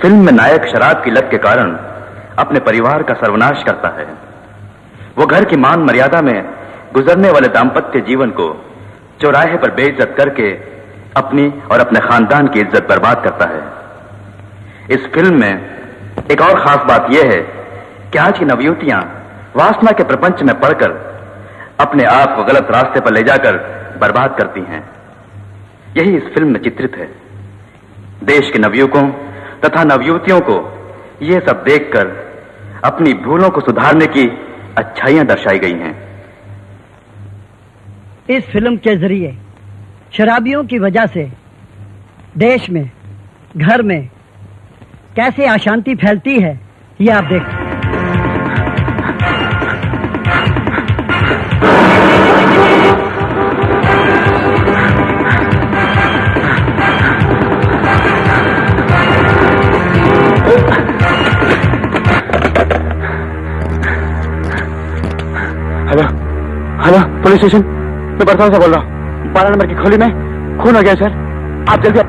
Film में नायक शराब की लत के कारण अपने परिवार का सर्वनाश करता है। वो घर की मान मर्यादा में गुजरने वाले दाम्पत्य जीवन को चौराहे पर बेइज्जत करके अपनी और अपने खानदान की इज्जत बर्बाद करता है। इस फिल्म में एक और खास बात यह है कि आज की नवयुवतियां वासना के प्रपंच में पड़कर अपने आप को गलत रास्ते पर ले जाकर बर्बाद करती हैं। यही इस फिल्म में चित्रित है। देश के नवयुवकों तथा नवयुवतियों को यह सब देखकर अपनी भूलों को सुधारने की अच्छाइयां दर्शाई गई हैं। इस फिल्म के जरिए शराबियों की वजह से देश में, घर में कैसे अशांति फैलती है, ये आप देखिए। हेलो हेलो, पुलिस स्टेशन, मैं बरसात से बोल रहा हूँ। 12 नंबर की खोली में खून हो गया सर, आप जल्दी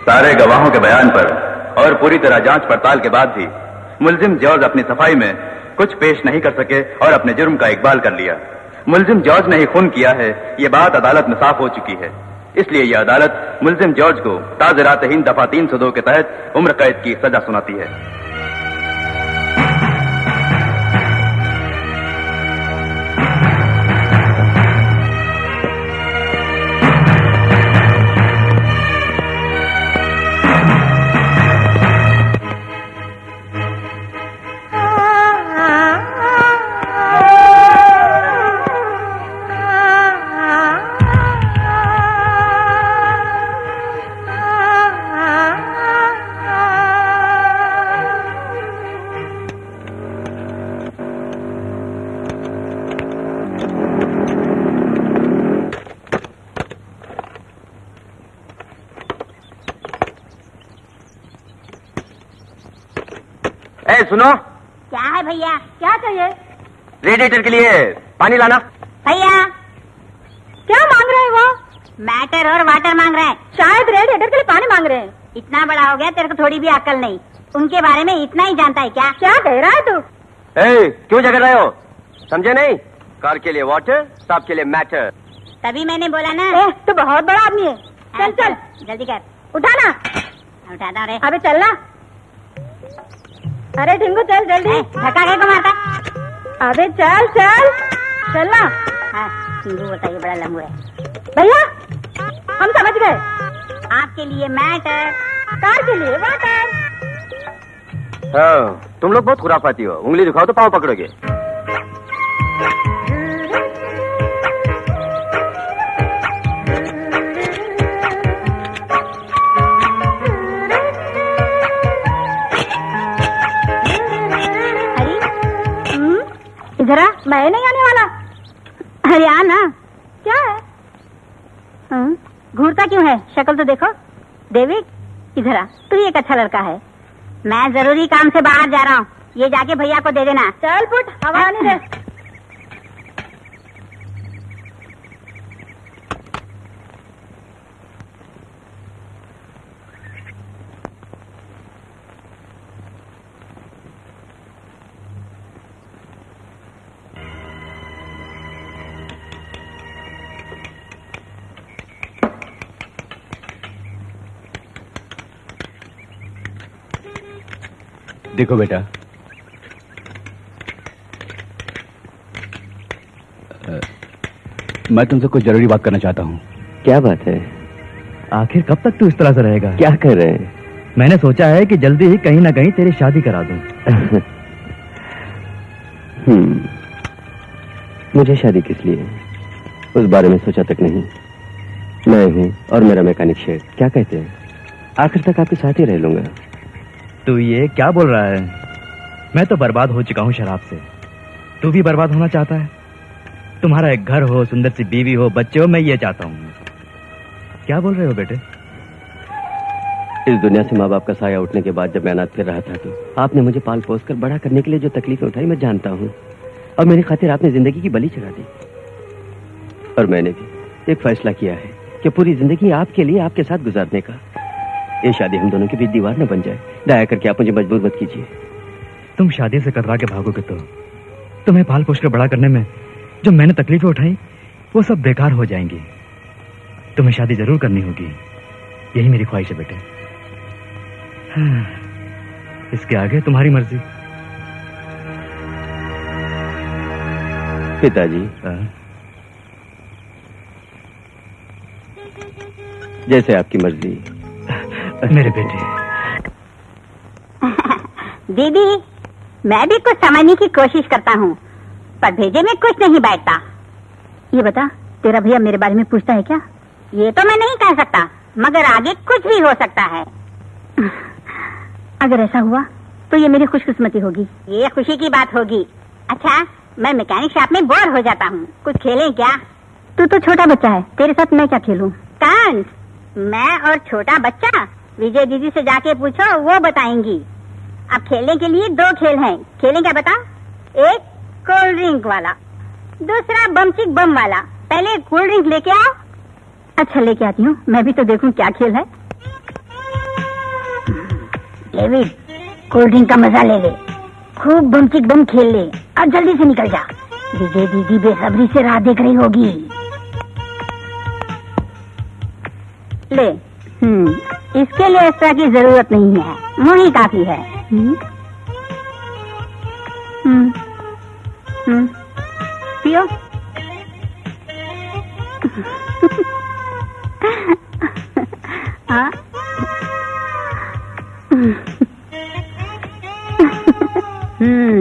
सारे गवाहों के बयान पर और पूरी तरह जांच पड़ताल के बाद भी मुलजिम जॉर्ज अपनी सफाई में कुछ पेश नहीं कर सके और अपने जुर्म का इकबाल कर लिया। मुलजिम जॉर्ज ने ही खून किया है, ये बात अदालत में साफ हो चुकी है। इसलिए यह अदालत मुलजिम जॉर्ज को ताज़रात-ए-हिंद दफा 302 के तहत उम्र कैद की सजा सुनाती है। सुनो, क्या है भैया? क्या चाहिए? रेडिएटर के लिए पानी लाना। भैया क्या मांग रहे हैं वो? मैटर और वाटर मांग रहे हैं। शायद रेडिएटर के लिए पानी मांग रहे हैं। इतना बड़ा हो गया, तेरे को थोड़ी भी अक्ल नहीं। उनके बारे में इतना ही जानता है क्या? क्या कह रहा है तू? क्यों झगड़ रहे हो? समझे नहीं? कार के लिए वाटर, सांप के लिए मैटर। तभी मैंने बोला ना। तू बहुत बड़ा आदमी है। चल चल जल्दी कर, उठाना। उठाता रे। अबे चलना। अरे ढिंगू चल जल्दी। धक्का क्या को मारता? अबे चल चल चलना। हाँ, ढिंगू बोलता ये बड़ा लंबू है। भैया हम समझ गए। आपके लिए मैटर, कार के लिए वाटर। हाँ, तुम लोग बहुत खुराफाती हो। उंगली दिखाओ तो पाँव पकड़ोगे। मैं नहीं आने वाला। अरे आ ना। क्या है? घूरता क्यों है? शक्ल तो देखो। डेविड इधर आ, तू एक अच्छा लड़का है। मैं जरूरी काम से बाहर जा रहा हूँ, ये जाके भैया को दे देना। चल पुट, हवा आने दे। देखो बेटा, मैं तुमसे कुछ जरूरी बात करना चाहता हूँ। क्या बात है? आखिर कब तक तू इस तरह से रहेगा? क्या कर रहे हैं? मैंने सोचा है कि जल्दी ही कहीं ना कहीं तेरी शादी करा दूं। मुझे शादी किस लिए? उस बारे में सोचा तक नहीं। मैं हूँ और मेरा मैकेनिक शेड, क्या कहते हैं? आखिर तक आपके साथ ही रह लूंगा। तू ये क्या बोल रहा है? मैं तो बर्बाद हो चुका हूँ शराब से। तू भी बर्बाद होना चाहता है? तुम्हारा एक घर हो, सुंदर सी बीवी हो, बच्चे हो, मैं ये चाहता हूँ। क्या बोल रहे हो बेटे? इस दुनिया से माँ बाप का साया उठने के बाद जब मैं अनाथ फिर रहा था तो आपने मुझे पाल पोस कर बड़ा करने के लिए जो तकलीफें उठाई मैं जानता हूँ, और मेरी खातिर आपने जिंदगी की बलि चढ़ा दी। और मैंने भी एक फैसला किया है कि पूरी जिंदगी आपके लिए, आपके साथ गुजारने का। ये शादी हम दोनों के बीच दीवार न बन जाए। दया करके आप मुझे मजबूर मत कीजिए। तुम शादी से कतरा के भागोगे तो तुम्हें पाल पोस कर बड़ा करने में जो मैंने तकलीफें उठाई वो सब बेकार हो जाएंगी। तुम्हें शादी जरूर करनी होगी, यही मेरी ख्वाहिश है बेटे। हाँ, इसके आगे तुम्हारी मर्जी। पिताजी, हाँ? जैसे आपकी मर्जी। मेरे बेटे। दीदी, मैं भी कुछ समझने की कोशिश करता हूँ, पर भेजे में कुछ नहीं बैठता। ये बता, तेरा भैया मेरे बारे में पूछता है क्या? ये तो मैं नहीं कह सकता, मगर आगे कुछ भी हो सकता है। अगर ऐसा हुआ तो ये मेरी खुशकिस्मती होगी, ये खुशी की बात होगी। अच्छा, मैं मैकेनिक शॉप में बोर हो जाता हूँ, कुछ खेलें क्या? तू तो छोटा बच्चा है, तेरे साथ मैं क्या खेलूं? कांस, मैं और छोटा बच्चा? विजय दीदी से जाके पूछो, वो बताएंगी। अब खेलने के लिए दो खेल हैं, खेलें क्या बता? एक कोल्ड ड्रिंक वाला, दूसरा बमचिक बम वाला। पहले कोल्ड ड्रिंक लेके आओ। अच्छा, लेके आती हूँ, मैं भी तो देखूं क्या खेल है। डेविड, कोल्ड ड्रिंक का मजा ले ले, खूब बमचिक बम खेल ले और जल्दी से निकल जा। विजय दीदी बेसब्री से राह देख रही होगी। ले, इसके लिए एक्स्ट्रा की जरूरत नहीं है, मुझे काफी है। पियो। हाँ।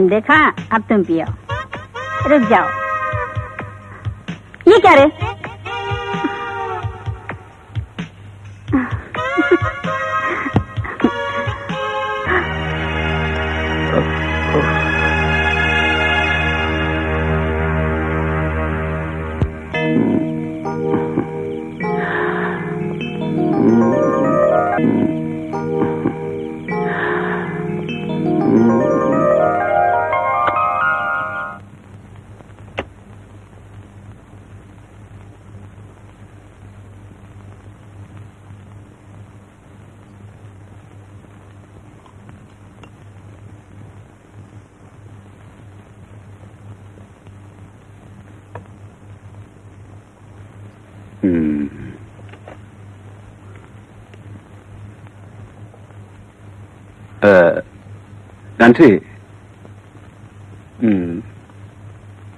देखा, अब तुम पियो। रुक जाओ। ये क्या रे? नैन्सी,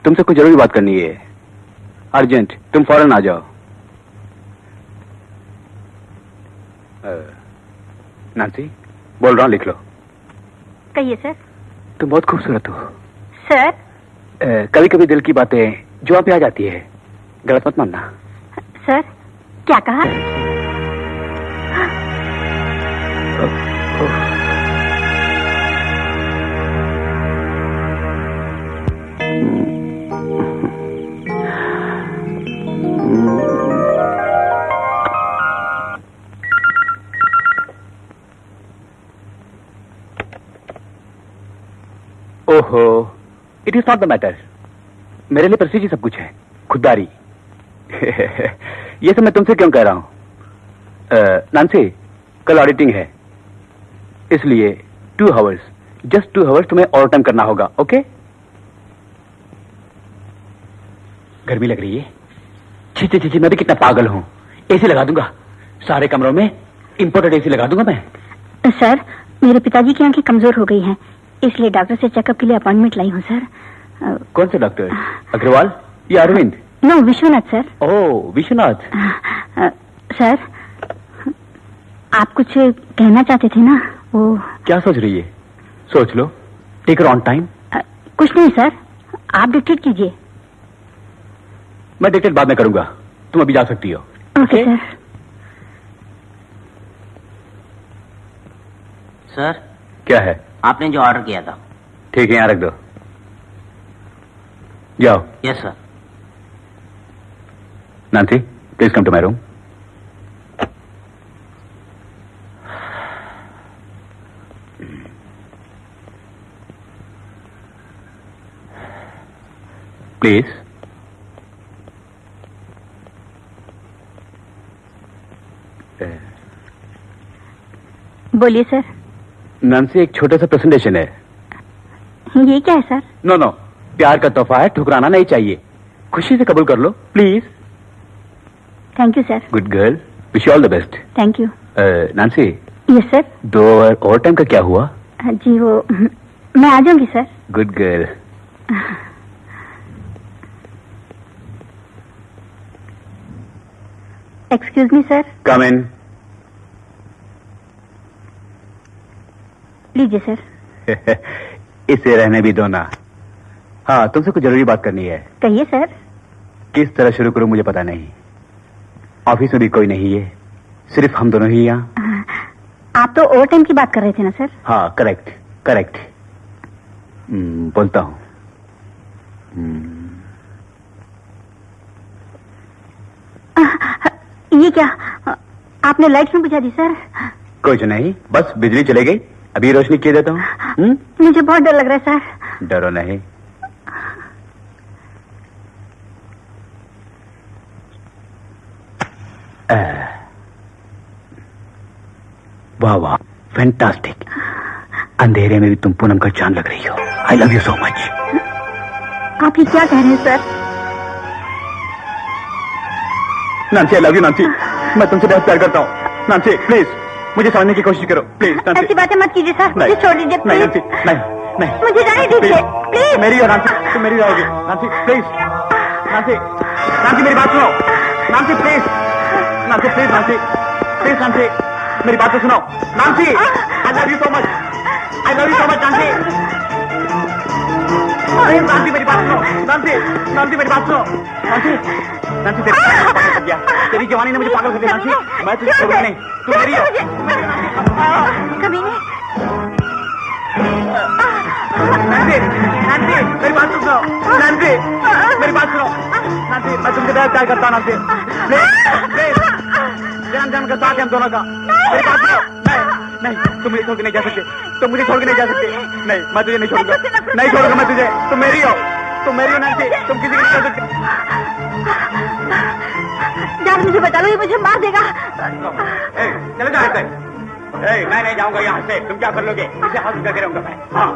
तुमसे कुछ जरूरी बात करनी है, अर्जेंट। तुम फौरन आ जाओ। नैन्सी, बोल रहा हूँ, लिख लो। कहिए सर। तुम बहुत खूबसूरत हो सर। कभी कभी दिल की बातें जुआ पे आ जाती है, गलत मत मानना। सर, क्या कहा? ओहो, it is not the matter. मेरे लिए प्रेस्टीज ही सब कुछ है, खुददारी। ये सब मैं तुमसे क्यों कह रहा हूं? नांसी, कल ऑडिटिंग है, इसलिए 2 आवर्स, जस्ट 2 आवर्स तुम्हें ओवर टाइम करना होगा, ओके? गर्मी लग रही है? छी, मैं भी कितना पागल हूं। एसी लगा दूंगा, सारे कमरों में इंपोर्टेड एसी लगा दूंगा मैं। सर, मेरे पिताजी की आंखें कमजोर हो गई हैं, इसलिए डॉक्टर से चेकअप के लिए अपॉइंटमेंट लाई हूँ सर। कौन से डॉक्टर? अग्रवाल या Arvind? No, Vishwanath sir. Oh, Vishwanath. Sir, आप कुछ कहना चाहते थे ना, वो। क्या सोच रही है? सोच लो, टेक ऑन टाइम। कुछ नहीं सर, आप डिक्टेट कीजिए। मैं डिक्टेट बाद में करूंगा, तुम अभी जा सकती हो। Okay sir. सर, क्या है? आपने जो ऑर्डर किया था। ठीक है, यहाँ रख दो, जाओ। Yes sir. Nancy, please come to my room. Please. बोलिए सर। नांसी, एक छोटा सा प्रेजेंटेशन है। ये क्या है सर? नो नो, प्यार का तोहफा है, ठुकराना नहीं चाहिए। खुशी से कबूल कर लो, please. Thank you sir. Good girl, wish you all the best. Thank you. Nancy, yes sir. 2 hour over time का क्या हुआ? जी वो, मैं आ जाऊंगी sir. Good girl. Excuse me sir. Come in. लीजिए सर। इसे रहने भी दो ना। हाँ, तुमसे कुछ जरूरी बात करनी है। कहिए सर। किस तरह शुरू करूं मुझे पता नहीं। ऑफिस में भी कोई नहीं है, सिर्फ हम दोनों ही यहाँ। आप तो ओवर टाइम की बात कर रहे थे ना सर? हाँ, करेक्ट करेक्ट। बोलता हूँ। ये क्या, आपने लाइट क्यों बुझा दी सर? कुछ नहीं, बस बिजली चले गई, अभी रोशनी किए देता हूँ। मुझे बहुत डर लग रहा है सर। डरो नहीं। वाह वाह, फैंटास्टिक। अंधेरे में भी तुम पूनम का चांद लग रही हो। आई लव यू सो मच। आप ये क्या कह रहे हैं सर? नांसी, आई लव यू नांसी, मैं तुमसे बहुत प्यार करता हूँ। नांसी प्लीज, मुझे समझने की कोशिश करो प्लीज। नांसी, ऐसी बातें मत कीजिए सर, मुझे छोड़ दीजिए नहीं प्लीज। नांसी, नहीं नहीं, मुझे जाने दीजिए प्लीज। मेरी और नांसी, तुम मेरी रहोगी। नांसी प्लीज, नांसी, नांसी मेरी बात सुनो। Nancy please, Nancy please, Nancy please, Nancy मेरी बात तो सुनो। Nancy, I love you so much, I love you so much Nancy. Nancy मेरी बात सुनो। नांसी, नांसी मेरी बात सुनो। नांसी, नांसी तेरी पागल कर दिया, तेरी जवानी ने मुझे पागल कर दिया। नांसी, मैं तुझे छोड़ूंगा नहीं, तू मेरी हो। कभी नहीं। नांसी, नांसी मेरी बात सुनो। नांसी मेरी बात सुनो। नांसी, मैं तुमसे बहुत प्यार करता हूँ। नांसी प्लीज प्लीज, जन्म जन्म का साथ है हम दोनों का। मेरी बात सुनो। नहीं नहीं, तुम मुझे छोड़ के नहीं जा सकते, तुम मुझे छोड़ के नहीं जा सकते। नहीं, मैं तुझे नहीं छोड़ूंगा, नहीं छोड़ूंगा मैं तुझे। तुम मेरी हो, तुम मेरी हो नांसी, तुम किसी की नहीं कर सकते। जान मुझे बता लो, ये मुझे मार देगा। चले जाओ यहाँ से। मैं नहीं जाऊंगा यहाँ से, तुम क्या कर लोगे? इसे हाथ करके रहूंगा मैं। हाँ,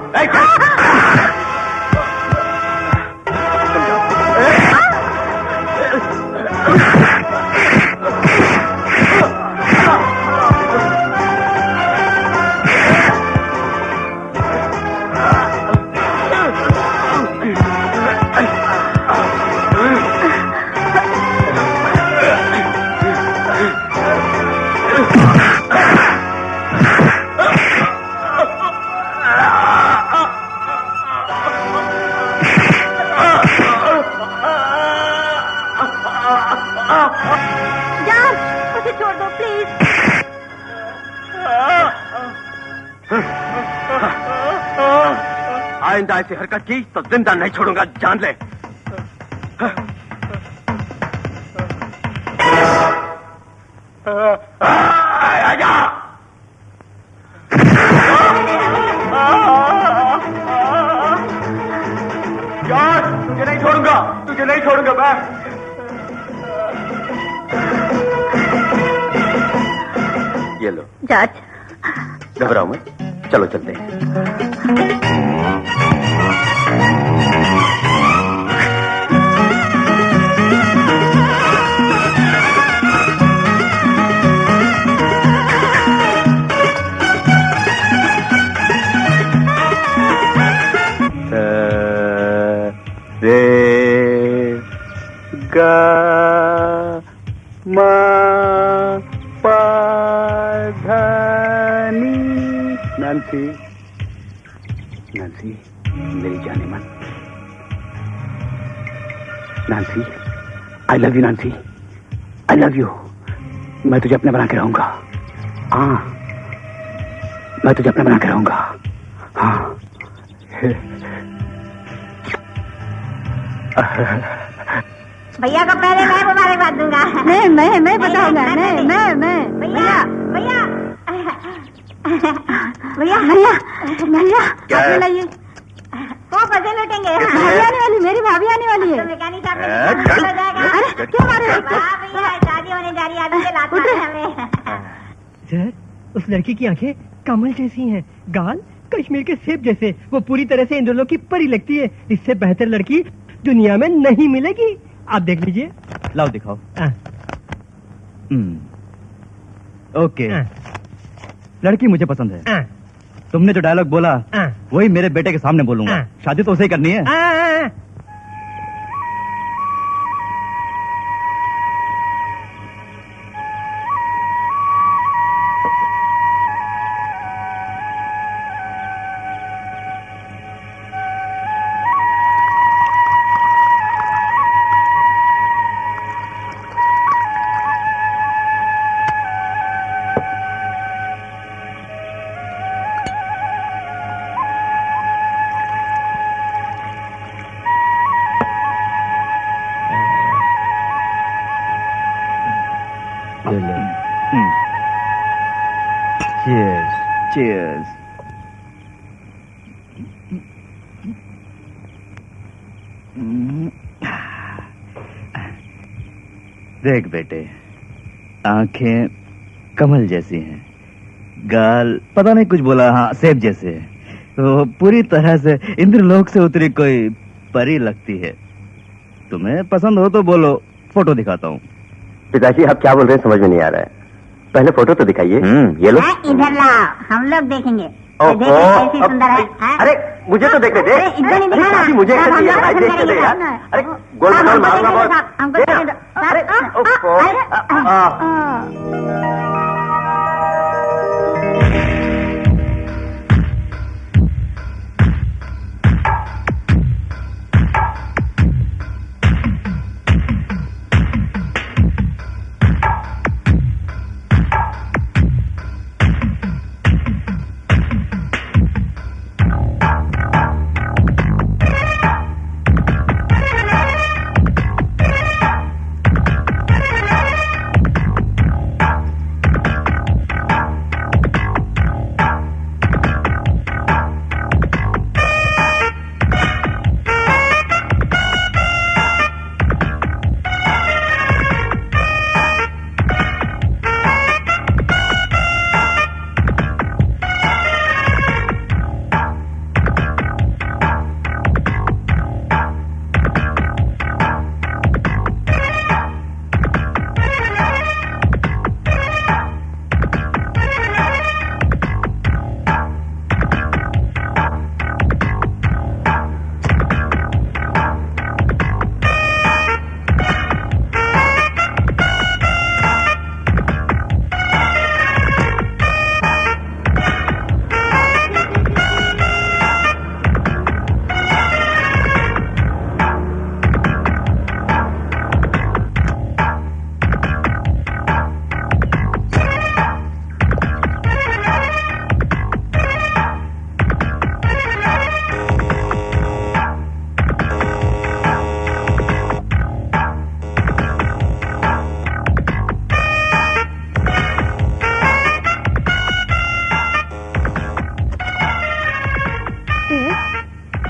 जान, मुझे छोड़ दो प्लीज। आइंदा ऐसी हरकत की तो जिंदा नहीं छोड़ूंगा, जान ले। आजा। छोड़ूंगा मैं। ये लो, जॉर्ज। घबराओ मत, चलो चलते हैं। रे गा मा पा धा नी। नांसी, नांसी मेरी जाने मन। Nancy, I love you Nancy, I love you. मैं तुझे अपने बना के रहूंगा। हाँ, मैं तुझे अपने बना के रहूंगा। हाँ। भैया को पहले मैं मुबारकबाद दूंगा। मैं बताऊंगा। मैं भैया भैया भैया भैया भैया क्या है? आप लाइए। वो पैसे लूटेंगे। भाभी आने वाली, मेरी भाभी आने वाली है। तो मैकेनिक साहब ने निकाल हो जाएगा। अरे क्यों मारे? वाह भैया, शादी होने जा रही है, अभी से लात मारे हमें। सर, उस लड़की की आंखें कमल जैसी हैं, गाल कश्मीर के सेब जैसे। वो पूरी तरह से इंद्रलोक की परी लगती है। इससे बेहतर लड़की दुनिया में नहीं मिलेगी। आप देख लीजिए। लाओ दिखाओ। ओके, लड़की मुझे पसंद है। तुमने जो डायलॉग बोला वही मेरे बेटे के सामने बोलूंगा। शादी तो उसे ही करनी है। Cheers. Cheers. देख बेटे, आंखें कमल जैसी हैं, गाल पता नहीं कुछ बोला, हाँ सेब जैसे है। तो पूरी तरह से इंद्रलोक से उतरी कोई परी लगती है। तुम्हें पसंद हो तो बोलो, फोटो दिखाता हूँ। पिताजी आप क्या बोल रहे हैं समझ में नहीं आ रहा है। पहले फोटो तो दिखाइए। ये लो। इधर लाओ, हम लोग देखेंगे। ओहो, देखो कैसी सुंदर है। हाँ? अरे मुझे तो देखने दे। अरे, इधर नहीं दिखाना। अरे, मुझे साहब, कैसे हम दिया? लोग भाई, पसंद देखने दे करेंगे, यार। साहब। अरे गोल साहब, गोल हमको मारूंगा देखने बहुत। दो, साहब, हमको देना। देखने दो। अरे ओफो।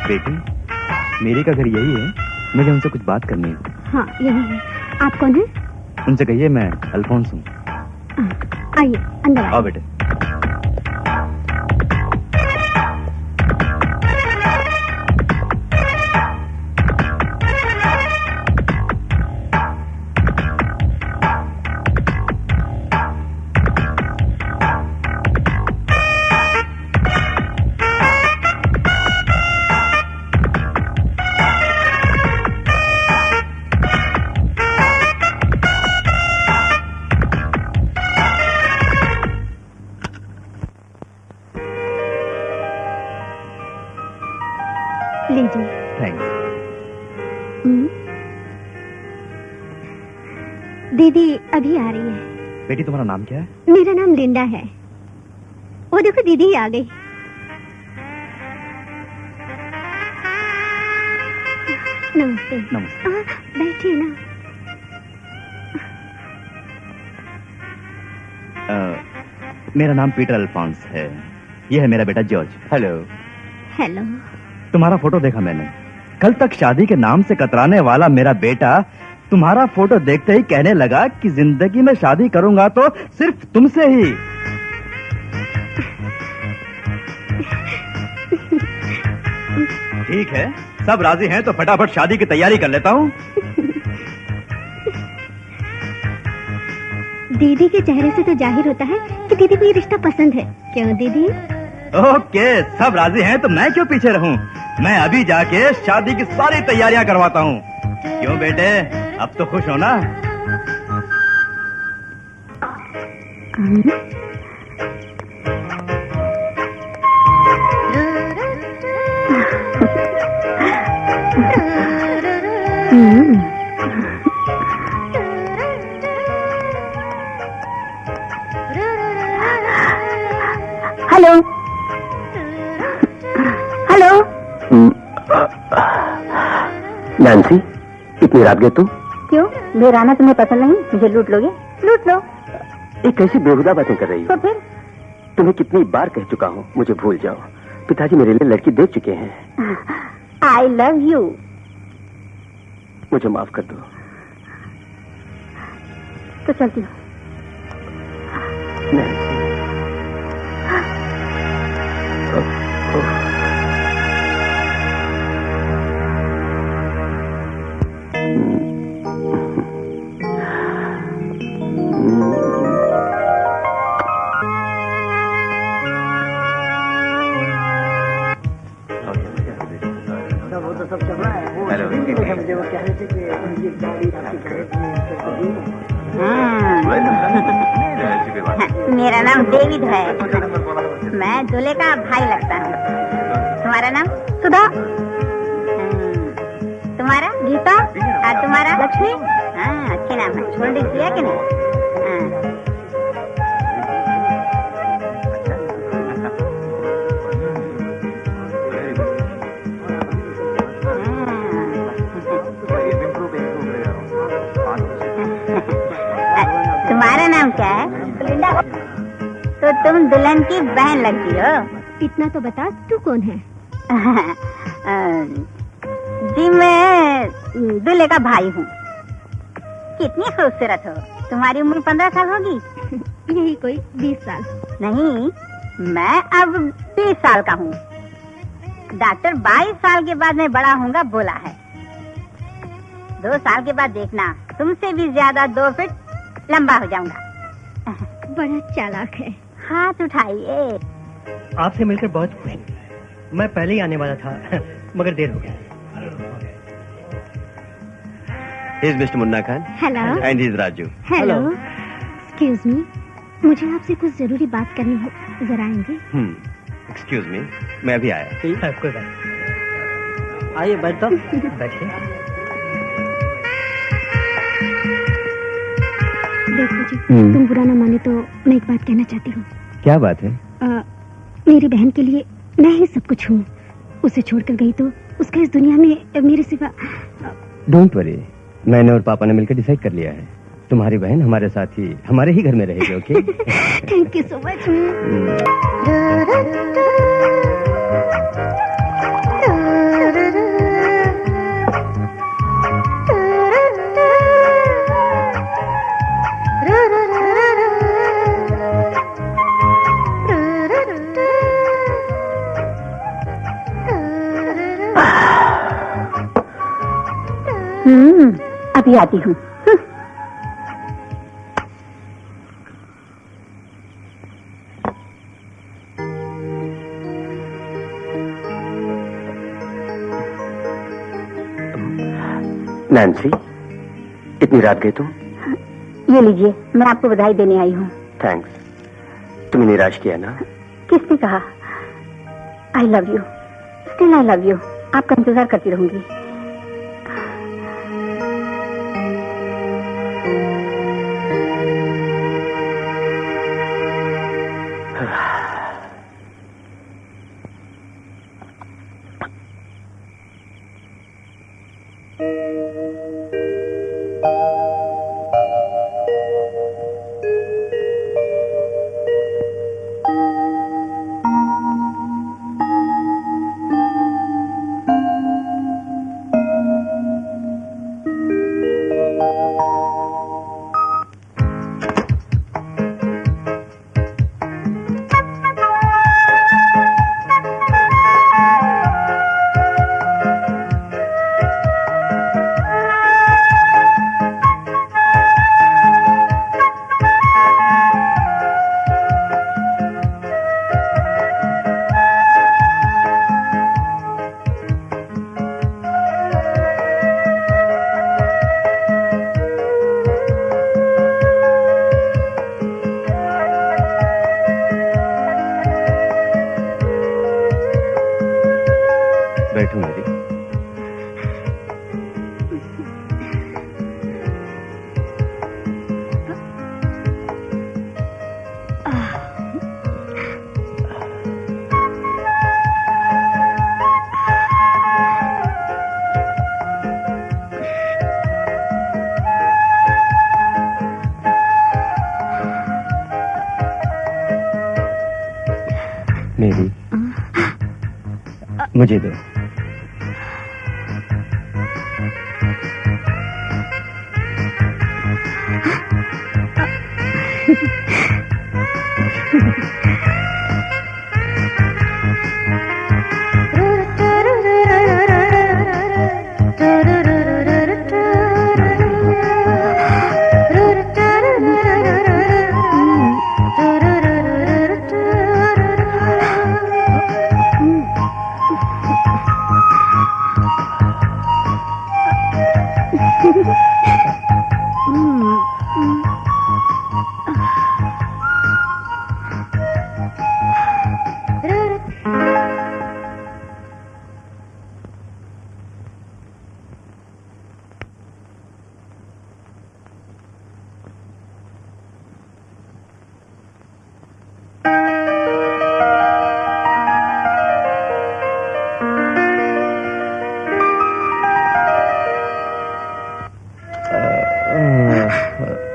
बेटी, मेरे का घर यही है। मुझे उनसे कुछ बात करनी है। हाँ यही है। आप कौन है? उनसे कहिए मैं अल्फोंस हूँ। आइए अंदर आओ बेटे। लीजिए। थैंक्स। दीदी अभी आ रही है। बेटी तुम्हारा नाम क्या है? मेरा नाम लिंडा है। वो देखो दीदी ही आ गई। नमस्ते। नमस्ते। बैठिए ना। मेरा नाम पीटर अल्फोंस है। ये है मेरा बेटा जॉर्ज। हेलो। हेलो। तुम्हारा फोटो देखा मैंने। कल तक शादी के नाम से कतराने वाला मेरा बेटा तुम्हारा फोटो देखते ही कहने लगा कि जिंदगी में शादी करूंगा तो सिर्फ तुमसे ही। ठीक है, सब राजी हैं तो फटाफट शादी की तैयारी कर लेता हूँ। दीदी के चेहरे से तो जाहिर होता है कि दीदी को ये रिश्ता पसंद है। क्यों दीदी? ओके, सब राजी हैं तो मैं क्यों पीछे रहूं? मैं अभी जाके शादी की सारी तैयारियां करवाता हूँ। क्यों बेटे, अब तो खुश हो ना? Hello hello. नैन्सी, इतनी रात गए तुम? क्यों, मेरा आना तुम्हें पसंद नहीं? मुझे लूट लोगे? लूट लो। एक कैसी बेहुदा बातें कर रही हो? तो फिर? तुम्हें कितनी बार कह चुका हूँ मुझे भूल जाओ। पिताजी मेरे लिए लड़की देख चुके हैं। आई लव यू। मुझे माफ कर दो। तो चलती हूँ। नैन्सी। मेरा नाम डेविड है। मैं दूल्हे का भाई लगता हूँ। तुम्हारा नाम? सुधा। तुम्हारा? गीता। और तुम्हारा? लक्ष्मी। हाँ, अच्छे नाम है। छोड़ दी किया कि नहीं? तुम्हारा नाम क्या है? लिंडा। तो तुम दुल्हन की बहन लगती हो। इतना तो बता, तू कौन है? जी मैं दूल्हे का भाई हूँ। कितनी खूबसूरत हो। तुम्हारी उम्र 15 साल होगी? यही कोई 20 साल। नहीं, मैं अब 20 साल का हूँ। डॉक्टर 22 साल के बाद मैं बड़ा होऊंगा बोला है। 2 साल के बाद देखना, तुमसे भी ज्यादा 2 फीट लंबा हो जाऊंगा। बड़ा चालाक है। हाथ उठाइए। आपसे मिलकर बहुत खुश हूँ। मैं पहले ही आने वाला था मगर देर हो गया। He's Mr. Munna Khan. Hello. And he's Raju. Hello. Excuse me, मुझे आपसे कुछ जरूरी बात करनी है। जरा आएंगे? एक्सक्यूज मी, मैं अभी आया। कोई बात। आइए बैठो। बैठिए। देखो जी, तुम बुरा ना माने तो मैं एक बात कहना चाहती हूँ। क्या बात है? मेरी बहन के लिए मैं ही सब कुछ हूँ। उसे छोड़कर गई तो उसका इस दुनिया में मेरे सिवा। डोंट वरी, मैंने और पापा ने मिलकर डिसाइड कर लिया है। तुम्हारी बहन हमारे साथ ही हमारे ही घर में रहेगी। Okay? Thank you so much. अभी आती हूँ। नैन्सी, इतनी रात गए तुम? ये लीजिए, मैं आपको बधाई देने आई हूँ। थैंक्स। तुम्हें निराश किया ना? किसने कहा? आई love you, still I love you. आपका इंतजार करती रहूंगी। बैठो मेरी। मेरी, मुझे दो।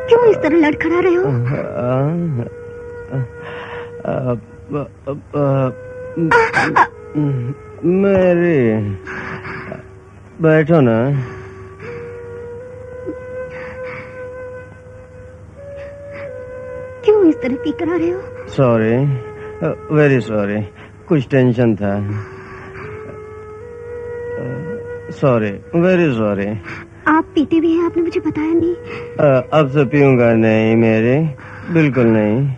क्यों इस तरह लड़खड़ा रहे हो? मेरी, बैठो ना। क्यों इस तरह पी कर आ रहे हो? सॉरी, वेरी सॉरी, कुछ टेंशन था। Sorry, very sorry. आप पीते भी हैं, आपने मुझे बताया नहीं। अब से पीऊंगा नहीं मेरे, बिल्कुल नहीं।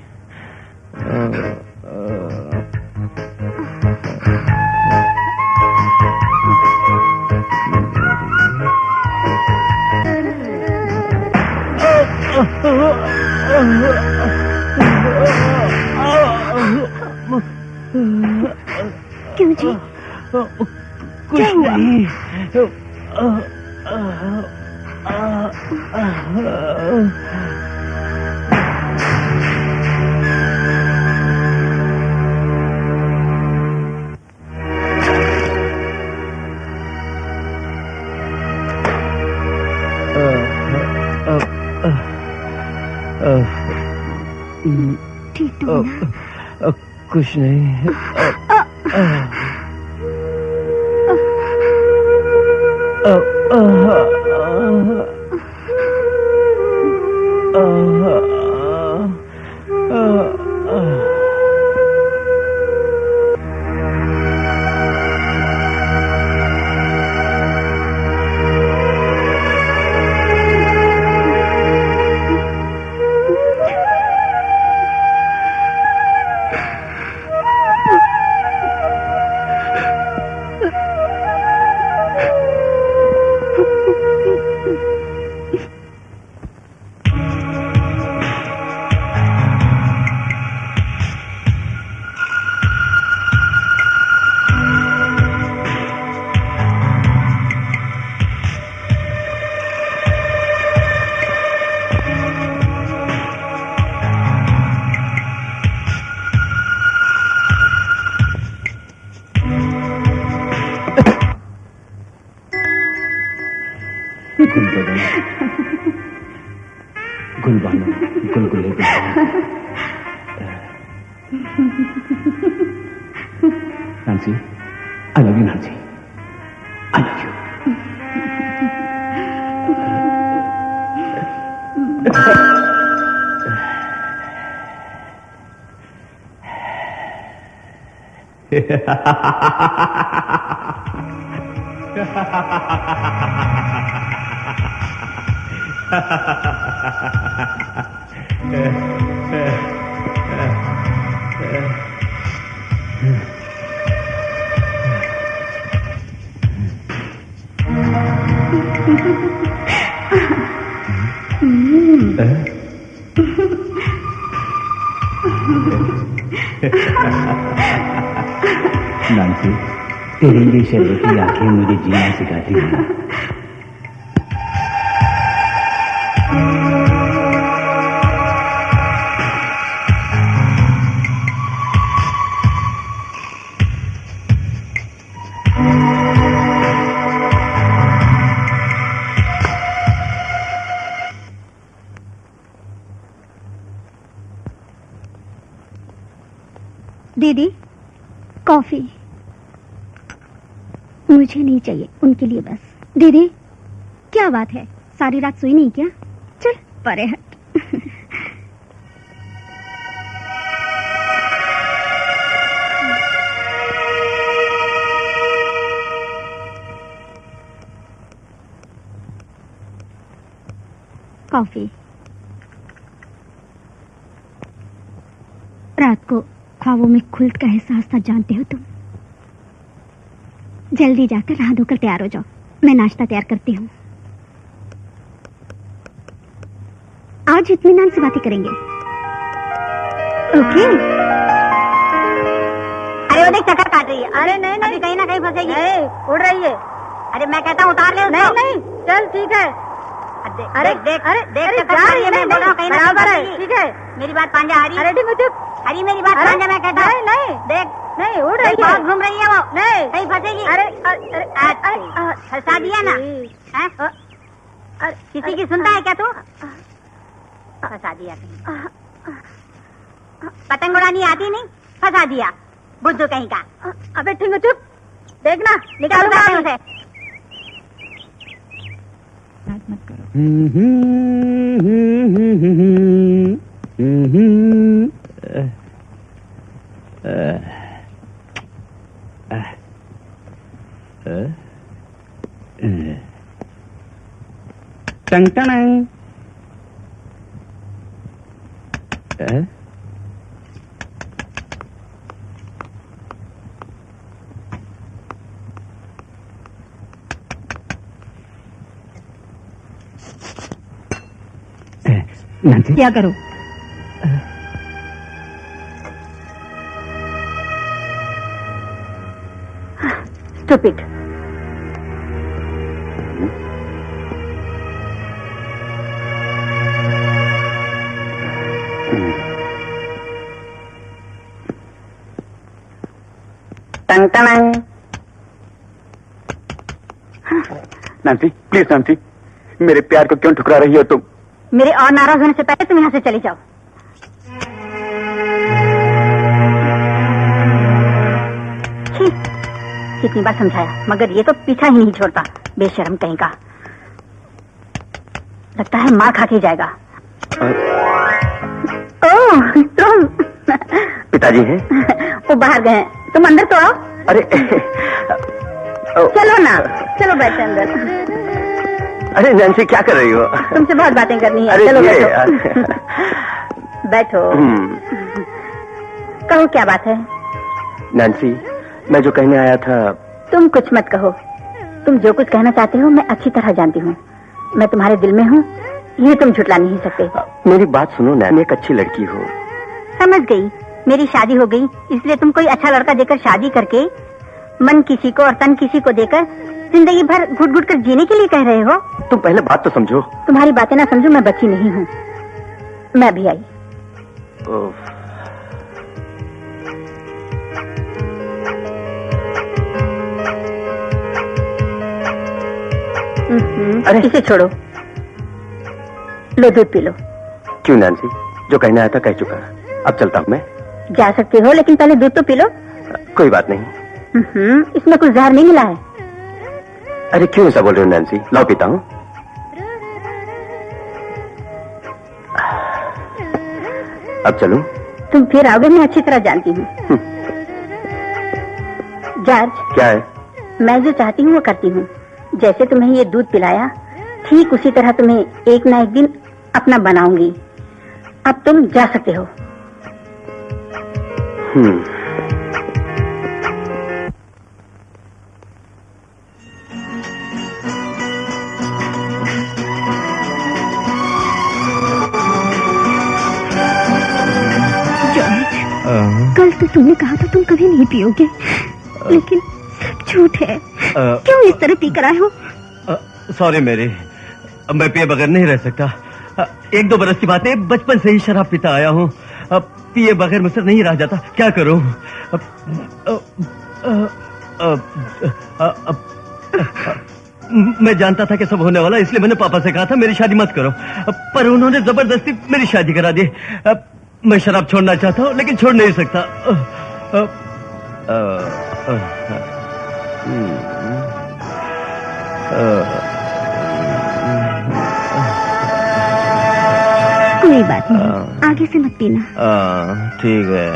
क्यों जी? कुछ नहीं। ठीक तो हो ना? कुछ नहीं। गुल बदन, गुल बानो, गुलगुले Gulbano. नांसी, I love you, नांसी, I love you। नांसी, तेरी ये शर्बती आंखें मुझे जीना सिखाती हैं। दीदी, कॉफी। मुझे नहीं चाहिए, उनके लिए बस। दीदी, क्या बात है, सारी रात सोई नहीं क्या? चल परे हट। कॉफी। रात को ख्वाबों में खुल्ट का एहसास था, जानते हो तुम। जल्दी जाकर नहा धोकर तैयार हो जाओ, मैं नाश्ता तैयार करती हूँ। आज इत्मीनान से बातें करेंगे, ओके? अरे वो देख, चक्कर काट रही है। अरे नहीं नहीं, कहीं ना कहीं फंसेगी। उड़ रही है। अरे मैं कहता हूँ उतार ले उसको। नहीं नहीं, चल ठीक है। अरे देख अरे देख, मैं बोल रहा हूँ कहीं ना कहीं। ठीक है, मेरी बात पांजा हरी। अरे हरी, मेरी बात पांजा, मैं कहता हूँ। नहीं देख, नहीं उड़ रही है, घूम रही है वो। नहीं, कहीं फंसेगी। अरे फंसा दिया ना? किसी की सुनता है क्या तू? फंसा दिया कहीं। पतंग उड़ानी आती नहीं, फंसा दिया बुद्धू कहीं का। अबे ठीक है, चुप। देखना निकालूंगा उसे। मत करो। टंग टंग। नांसी, क्या करो? स्टूपिड। Tongue tongue. नांसी, प्लीज नांसी, मेरे प्यार को क्यों ठुकरा रही हो तुम? मेरे और नाराज होने से पहले तुम यहाँ से चले जाओ। कितनी बार समझाया, मगर ये तो पीछा ही नहीं छोड़ता, बेशर्म कहीं का। लगता है मार खा के जाएगा। ओह, तुम। पिताजी हैं? वो बाहर गए हैं, तुम अंदर तो आओ। अरे चलो ना, चलो बैठे अंदर। अरे नैन्सी, क्या कर रही हो? तुमसे बहुत बातें करनी है। अरे चलो बैठो। बैठो। कहो क्या बात है? नैन्सी, मैं जो कहने आया था। तुम कुछ मत कहो, तुम जो कुछ कहना चाहते हो मैं अच्छी तरह जानती हूँ। मैं तुम्हारे दिल में हूँ, ये तुम झुटला नहीं सकते। मेरी बात सुनो, नैन एक अच्छी लड़की हो। समझ गई, मेरी शादी हो गई, इसलिए तुम कोई अच्छा लड़का देकर शादी करके मन किसी को और तन किसी को देकर जिंदगी भर घुट घुट कर जीने के लिए कह रहे हो। तुम पहले बात तो समझो। तुम्हारी बातें ना समझो, मैं बच्ची नहीं हूँ। मैं भी आई। अरे। इसे छोड़ो, लो दूध पी लो। क्यों नैन्सी, जो कहना आया था कह चुका। अब चलता हूँ मैं। जा सकते हो, लेकिन पहले दूध तो पी लो। कोई बात नहीं। इसमें कुछ जहर नहीं मिला है। अरे क्यों ऐसा बोल रहे हो नैन्सी? लाओ पीता हूँ। अब चलूं? तुम फिर आओगे, मैं अच्छी तरह जानती हूँ। जॉर्ज, क्या है? मैं जो चाहती हूँ वो करती हूँ। जैसे तुम्हें ये दूध पिलाया, ठीक उसी तरह तुम्हें एक ना एक दिन अपना बनाऊंगी। अब तुम जा सकते हो। कल तो तुमने कहा था तुम कभी नहीं पियोगे, लेकिन झूठ है। क्यों इस तरह पी कर आए हो? सॉरी मेरी, मैं पिए बगैर नहीं रह सकता। 1-2 बरस की बात है, बचपन से ही शराब पीता आया हूँ। पिए बगैर मुझसे नहीं रहा जाता। क्या करूँ? मैं जानता था कि सब होने वाला, इसलिए मैंने पापा से कहा था मेरी शादी मत करो, पर उन्होंने जबरदस्ती मेरी शादी करा दी। मैं शराब छोड़ना चाहता हूँ, लेकिन छोड़ नहीं सकता। कोई बात नहीं, आगे से मत पीना। ठीक है।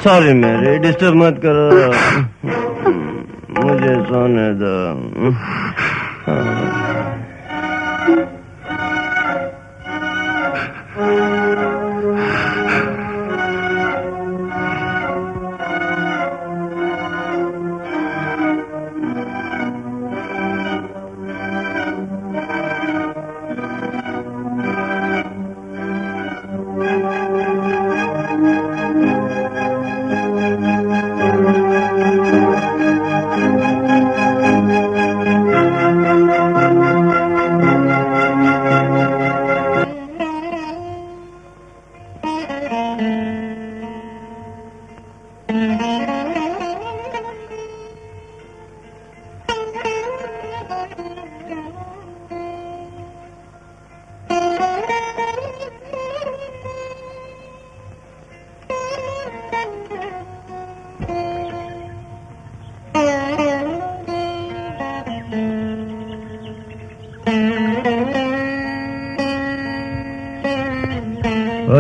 सॉरी मेरी, डिस्टर्ब मत करो, मुझे सोने दो।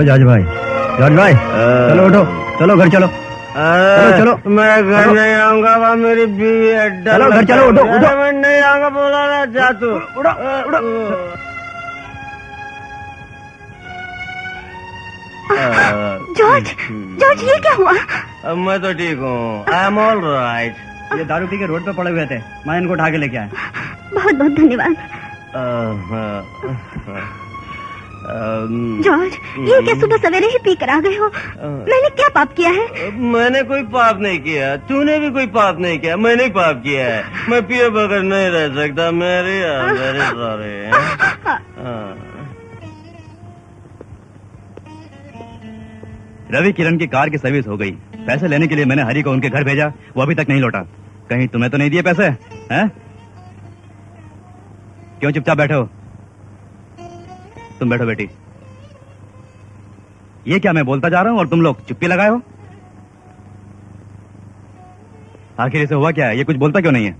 जॉर्ज भाई, चलो उठो, चलो घर चलो। चलो मैं घर नहीं आऊंगा, मेरी बीवी है। चलो घर चलो, उठो उठो। मैं नहीं आऊंगा, बोला ना, जा तू। उठो उठो। जॉर्ज, जॉर्ज ये क्या हुआ? मैं तो ठीक हूँ, आई एम ऑल राइट। ये दारू पी के रोड पे पड़े हुए थे, मैं इनको उठा के लेके आया। बहुत बहुत धन्यवाद। जॉर्ज, ये क्या सुबह सवेरे ही पी कर आ गए हो? मैंने क्या पाप किया है? मैंने कोई पाप नहीं किया, तूने भी कोई पाप नहीं किया, मैंने ही पाप किया है। मैं पिए बगैर नहीं रह सकता, मेरे सारे। रवि किरण की कार की सर्विस हो गई। पैसे लेने के लिए मैंने हरी को उनके घर भेजा, वो अभी तक नहीं लौटा। कहीं तुम्हें तो नहीं दिए पैसे? हैं? क्यों चुपचाप बैठे हो? तुम बैठो बेटी। ये क्या मैं बोलता जा रहा हूं और तुम लोग चुप्पी लगाए हो? आखिर इसे हुआ क्या है? ये कुछ बोलता क्यों नहीं है?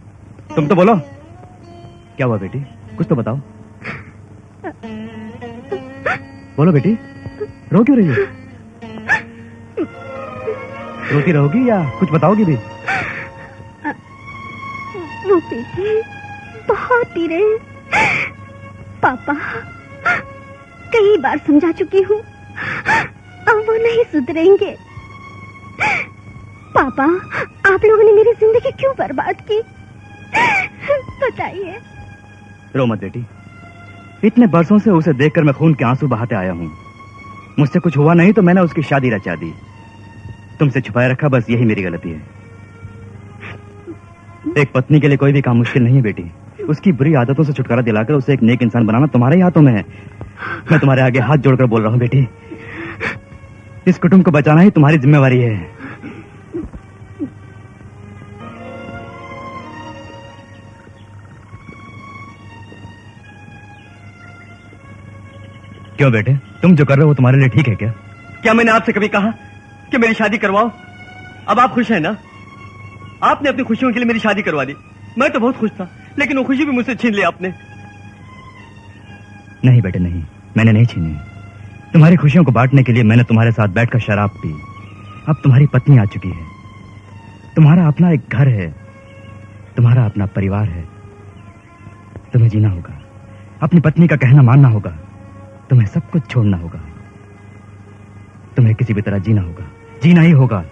तुम तो बोलो, क्या हुआ बेटी? कुछ तो बताओ। बोलो बेटी, रो क्यों रही हो? रोती रहोगी या कुछ बताओगी भी? वो पीते, बहुत पी रहे हैं। पापा, कई बार समझा चुकी हूँ, अब वो नहीं सुधरेंगे। पापा, आप लोगों ने मेरी जिंदगी क्यों बर्बाद की? बताइए। रो मत बेटी, इतने बरसों से उसे देखकर मैं खून के आंसू बहाते आया हूँ। मुझसे कुछ हुआ नहीं तो मैंने उसकी शादी रचा दी। तुमसे छुपाए रखा, बस यही मेरी गलती है। एक पत्नी के लिए कोई भी काम मुश्किल नहीं है बेटी। उसकी बुरी आदतों से छुटकारा दिलाकर उसे एक नेक इंसान बनाना तुम्हारे ही हाथों में है। मैं तुम्हारे आगे हाथ जोड़कर बोल रहा हूँ बेटी, इस कुटुंब को बचाना ही तुम्हारी जिम्मेवारी है। क्यों बेटे, तुम जो कर रहे हो तुम्हारे लिए ठीक है क्या? क्या मैंने आपसे कभी कहा कि मेरी शादी करवाओ? अब आप खुश हैं ना? आपने अपनी खुशियों के लिए मेरी शादी करवा दी। मैं तो बहुत खुश था, लेकिन वो खुशी भी मुझसे छीन ली आपने। नहीं बेटे नहीं, मैंने नहीं छीनी। तुम्हारी खुशियों को बांटने के लिए मैंने तुम्हारे साथ बैठकर शराब पी। अब तुम्हारी पत्नी आ चुकी है, तुम्हारा अपना एक घर है, तुम्हारा अपना परिवार है। तुम्हें जीना होगा, अपनी पत्नी का कहना मानना होगा, तुम्हें सब कुछ छोड़ना होगा। तुम्हें किसी भी तरह जीना होगा, जीना ही होगा।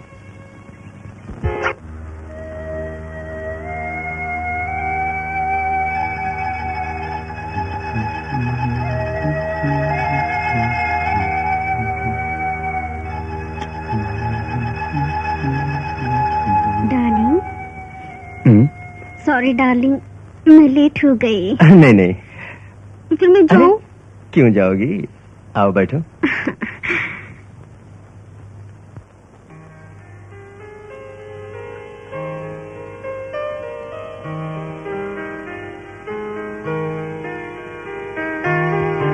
डार्लिंग, सॉरी डार्लिंग, मैं लेट हो गई। नहीं नहीं, फिर मैं जाऊं? क्यों जाओगी? आओ बैठो।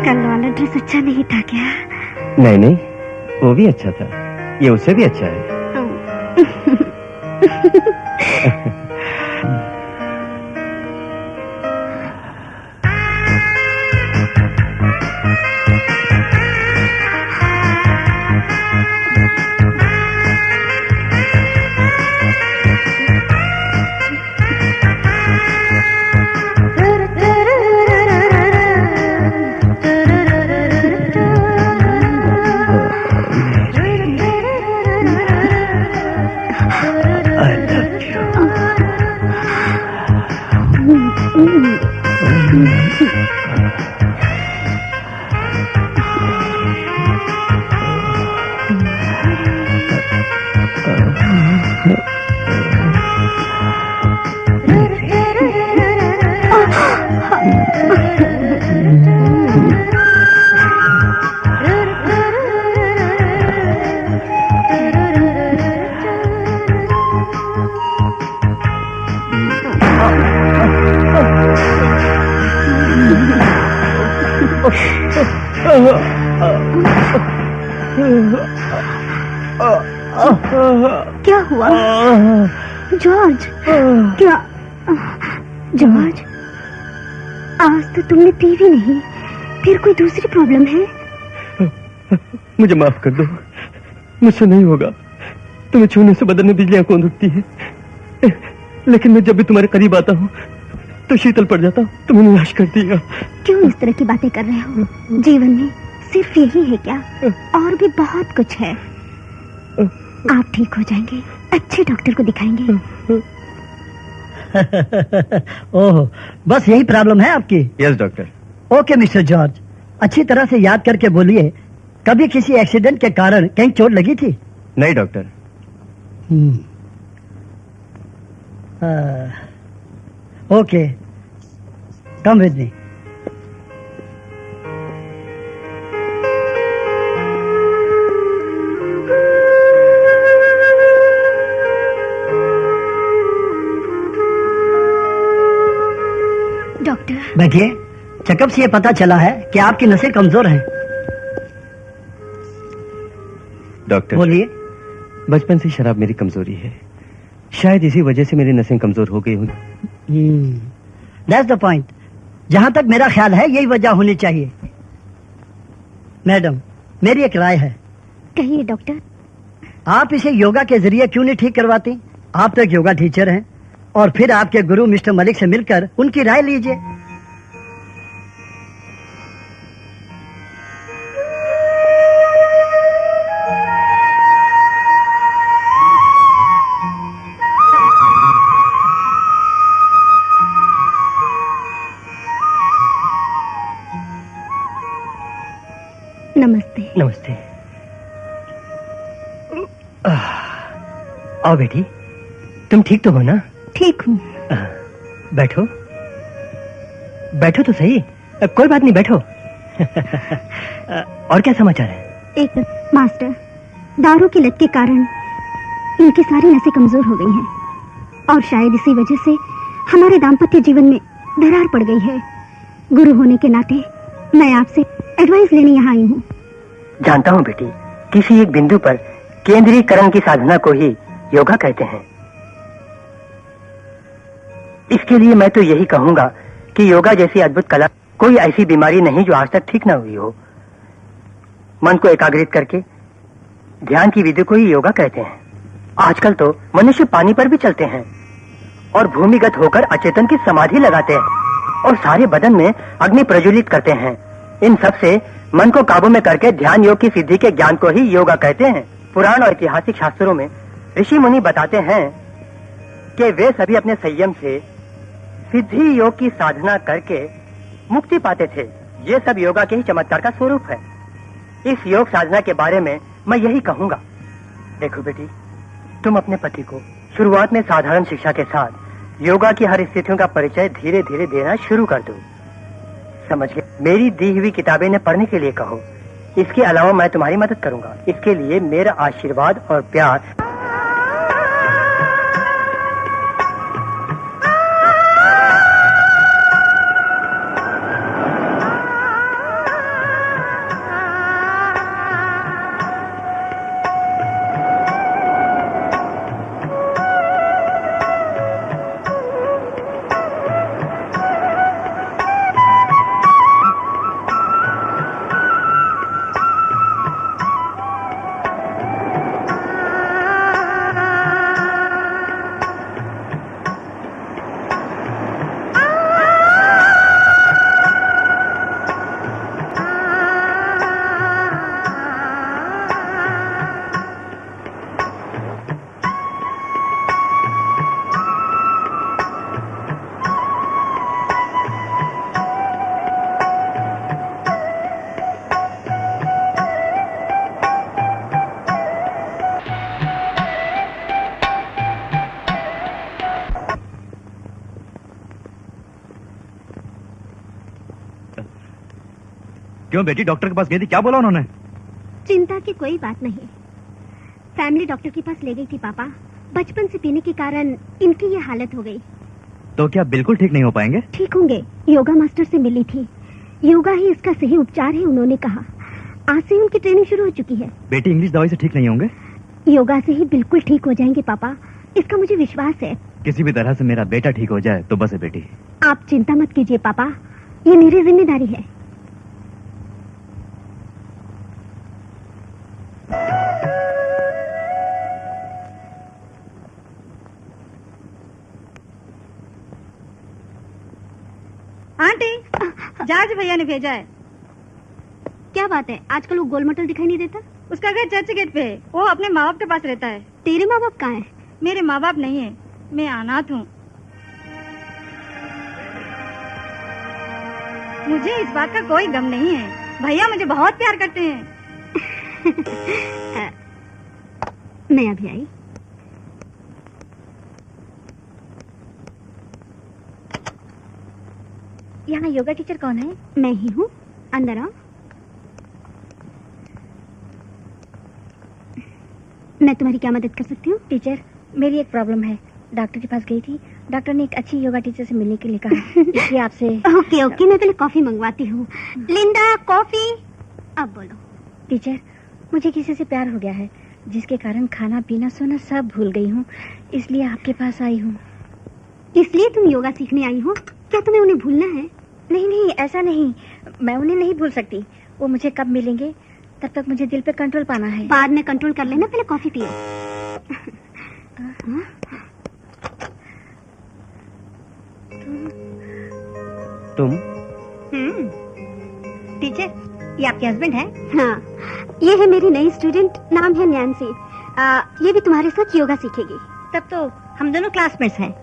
कल वाला ड्रेस अच्छा नहीं था क्या? नहीं नहीं, वो भी अच्छा था, ये उससे भी अच्छा है। क्या हुआ जॉर्ज? क्या जॉर्ज, आज तो तुमने पी भी नहीं, फिर कोई दूसरी प्रॉब्लम है? मुझे माफ कर दो, मुझसे नहीं होगा। तुम्हें छूने से बदन में बिजलियां कौन उठती है, लेकिन मैं जब भी तुम्हारे करीब आता हूँ तो शीतल पड़ जाता हूँ। तुम्हें निराश कर दिया। क्यों इस तरह की बातें कर रहे हो? जीवन में सिर्फ यही है क्या? और भी बहुत कुछ है। आप ठीक हो जाएंगे, अच्छे डॉक्टर को दिखाएंगे। ओह, बस यही प्रॉब्लम है आपकी? Yes doctor. Okay mister George, अच्छी तरह से याद करके बोलिए, कभी किसी एक्सीडेंट के कारण कहीं चोट लगी थी? नहीं doctor. Okay, come with me. Doctor बैठिए। चेकअप से ये पता चला है कि आपकी नसें कमजोर हैं। डॉक्टर बोलिए। बचपन से शराब मेरी कमजोरी है, शायद इसी वजह से मेरी नसें कमजोर हो गई होंगी। That's the point. जहां तक मेरा ख्याल है यही वजह होनी चाहिए। मैडम, मेरी एक राय है। कहिए डॉक्टर। आप इसे योगा के जरिए क्यों नहीं ठीक करवाती? आप तो एक योगा टीचर हैं, और फिर आपके गुरु मिस्टर मलिक से मिलकर उनकी राय लीजिए। नमस्ते। नमस्ते। आओ बेटी, तुम ठीक तो हो ना? ठीक हूँ। बैठो बैठो तो सही। कोई बात नहीं, बैठो। और क्या समाचार है? एक मास्टर, दारू की लत के कारण इनकी सारी नसें कमजोर हो गई हैं और शायद इसी वजह से हमारे दाम्पत्य जीवन में दरार पड़ गई है। गुरु होने के नाते मैं आपसे एडवाइस लेने यहाँ आई हूँ। जानता हूँ बेटी, किसी एक बिंदु पर केंद्रीकरण की साधना को ही योगा कहते हैं। इसके लिए मैं तो यही कहूंगा कि योगा जैसी अद्भुत कला, कोई ऐसी बीमारी नहीं जो आज तक ठीक न हुई हो। मन को एकाग्रित करके ध्यान की विधि को ही योगा कहते हैं। आजकल तो मनुष्य पानी पर भी चलते हैं और भूमिगत होकर अचेतन की समाधि लगाते हैं और सारे बदन में अग्नि प्रज्वलित करते हैं। इन सब से मन को काबू में करके ध्यान योग की सिद्धि के ज्ञान को ही योगा कहते हैं। पुराण और ऐतिहासिक शास्त्रों में ऋषि मुनि बताते हैं कि वे सभी अपने संयम से सिद्धि योग की साधना करके मुक्ति पाते थे। ये सब योगा के ही चमत्कार का स्वरूप है। इस योग साधना के बारे में मैं यही कहूंगा। देखो बेटी, तुम अपने पति को शुरुआत में साधारण शिक्षा के साथ योगा की हर स्थितियों का परिचय धीरे धीरे देना शुरू कर दो। समझ गए? मेरी दी हुई किताबें ने पढ़ने के लिए कहो। इसके अलावा मैं तुम्हारी मदद करूंगा। इसके लिए मेरा आशीर्वाद और प्यार। क्यों बेटी, डॉक्टर के पास गई थी, क्या बोला उन्होंने? चिंता की कोई बात नहीं। फैमिली डॉक्टर के पास ले गई थी पापा। बचपन से पीने के कारण इनकी ये हालत हो गई। तो क्या बिल्कुल ठीक नहीं हो पाएंगे? ठीक होंगे। योगा मास्टर से मिली थी, योगा ही इसका सही उपचार है उन्होंने कहा। आज से उनकी ट्रेनिंग शुरू हो चुकी है। बेटी, इंग्लिश दवाई से ठीक नहीं होंगे? योगा से ही बिल्कुल ठीक हो जाएंगे पापा, इसका मुझे विश्वास है। किसी भी तरह से मेरा बेटा ठीक हो जाए तो बस है बेटी। आप चिंता मत कीजिए पापा, ये मेरी जिम्मेदारी है। आंटी, जॉर्ज भैया ने भेजा है। क्या बात है, आजकल वो गोल मटोल दिखाई नहीं देता? उसका घर चर्च गेट पे है। वो अपने माँ बाप के पास रहता है। तेरे माँ बाप कहाँ हैं? मेरे माँ बाप नहीं है, मैं अनाथ हूँ। मुझे इस बात का कोई गम नहीं है। भैया मुझे बहुत प्यार करते हैं। मैं अभी आई। यहाँ योगा टीचर कौन है? मैं ही हूँ, अंदर आओ। मैं तुम्हारी क्या मदद कर सकती हूँ? टीचर, मेरी एक प्रॉब्लम है। डॉक्टर के पास गई थी, डॉक्टर ने एक अच्छी योगा टीचर से मिलने के लिए कहा। इसलिए आपसे। ओके ओके, मैं पहले कॉफी मंगवाती हूँ। लिंडा, कॉफी। अब बोलो। टीचर, मुझे किसी से प्यार हो गया है, जिसके कारण खाना पीना सोना सब भूल गई हूँ। इसलिए आपके पास आई हूँ। इसलिए तुम योगा सीखने आई हो? क्या तुम्हें उन्हें भूलना है? नहीं नहीं, ऐसा नहीं। मैं उन्हें नहीं भूल सकती। वो मुझे कब मिलेंगे, तब तक मुझे दिल पे कंट्रोल पाना है। बाद में कंट्रोल कर लेना, पहले कॉफी पियो। तुम? टीचर, ये आपके हस्बैंड है? हाँ, ये है मेरी नई स्टूडेंट, नाम है नैन्सी। ये भी तुम्हारे साथ योगा सीखेगी। तब तो हम दोनों क्लासमेट्स हैं।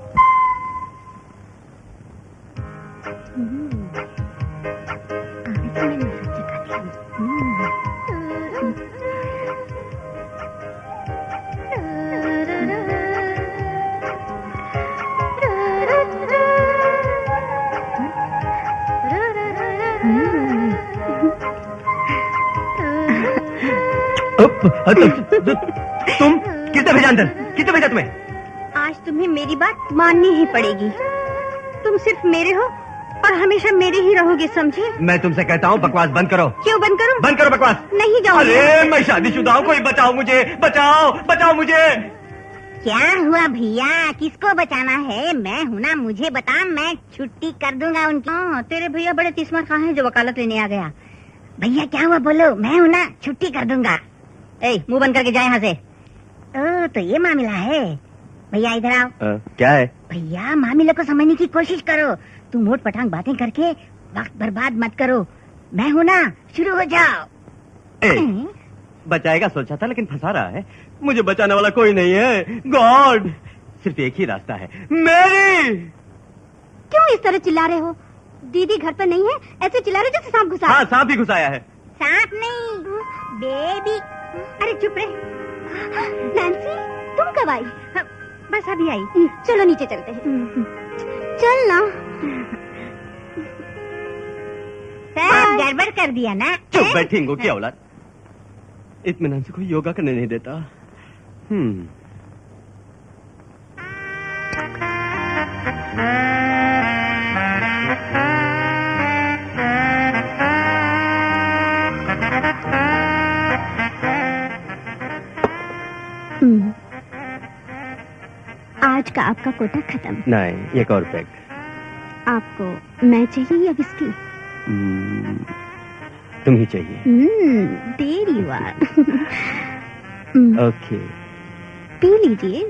तुम किसने भेजा अंदर? किसने भेजा तुम्हें? आज तुम्हें मेरी बात माननी ही पड़ेगी। तुम सिर्फ मेरे हो और हमेशा मेरे ही रहोगे, समझे? मैं तुमसे कहता हूँ बकवास बंद करो। क्यों बंद करूं? बंद करो बकवास। नहीं जाऊंगी। अरे मैं शादीशुदा हूँ, कोई बचाओ मुझे, बचाओ बचाओ मुझे। क्या हुआ भैया, किसको बचाना है? मैं हूँ ना, मुझे बता, मैं छुट्टी कर दूंगा उनकी। तेरे भैया बड़े तिस्मर खां हैं जो वकालत लेने आ गया। भैया क्या हुआ बोलो, मैं हूँ ना, छुट्टी कर दूंगा। मुंह बंद करके जाए यहाँ से। तो ये मामला है। भैया इधर आओ। क्या है? भैया मामले को समझने की कोशिश करो। तुम मोट पटांग बातें करके वक्त बर्बाद मत करो। मैं हूँ ना, शुरू हो जाओ। बचाएगा सोचा था लेकिन फंसा रहा है। मुझे बचाने वाला कोई नहीं है। गॉड, सिर्फ एक ही रास्ता है, मेरी। क्यों इस तरह चिल्ला रहे हो? दीदी घर पर नहीं है, ऐसे चिल्ला रहे जैसे सांप घुसा। हाँ, सांप ही घुसाया है। सांप नहीं, बेबी। अरे चुप रहे। नैन्सी, तुम कब आई? बस अभी आई। चलो नीचे चलते हैं। चल ना। सब गड़बड़ कर दिया ना। चुप बैठेंगे क्या औलाद? इत्मीनान से कोई योगा करने नहीं देता। आज का आपका कोटा खत्म। नहीं, एक और पैक। आपको मैं चाहिए या विस्की? तुम ही चाहिए। There you are. ओके, पी लीजिए।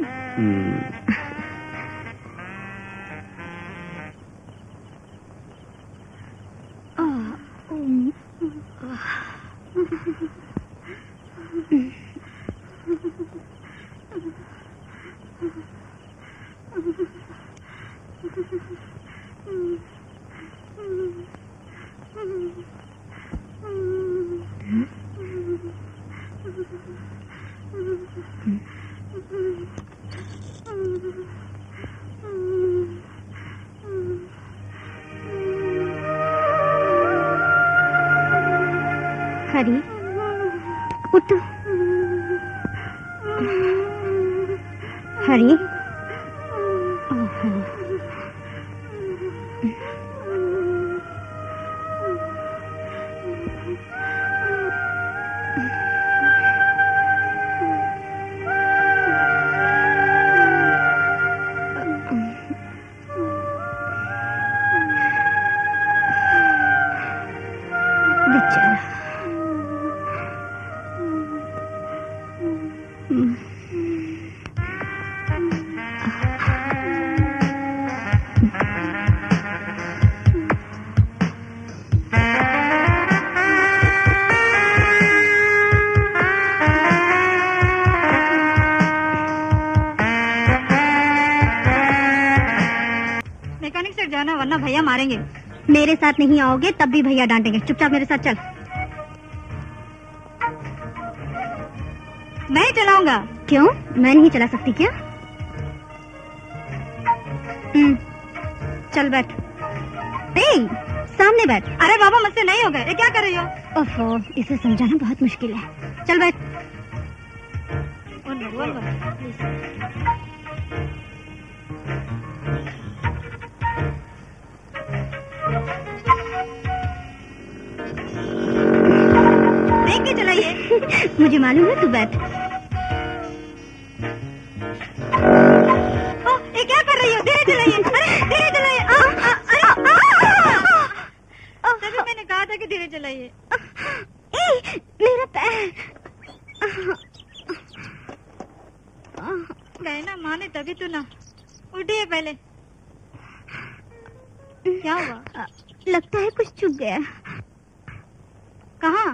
हरी, उठ। हरी, मैकेनिक से जाना वरना भैया मारेंगे। मेरे साथ नहीं आओगे तब भी भैया डांटेंगे। चुपचाप मेरे साथ चल। मैं चलाऊंगा। क्यों, मैं नहीं चला सकती क्या? चल बैठ। सामने बैठ। अरे बाबा मुझसे नहीं होगा। ये क्या कर रही हो? ओफो, इसे समझाना बहुत मुश्किल है। चल बैठ। देख के चलाइए। मुझे मालूम है, तू बैठ। ये क्या कर रही हो? धीरे चलाइए। अरे धीरे चलाइए। तभी मैंने कहा था कि धीरे चलाइए। मेरा पैर। गए ना माने तभी तो ना। उठिए पहले। क्या हुआ? लगता है कुछ चुभ गया। कहाँ?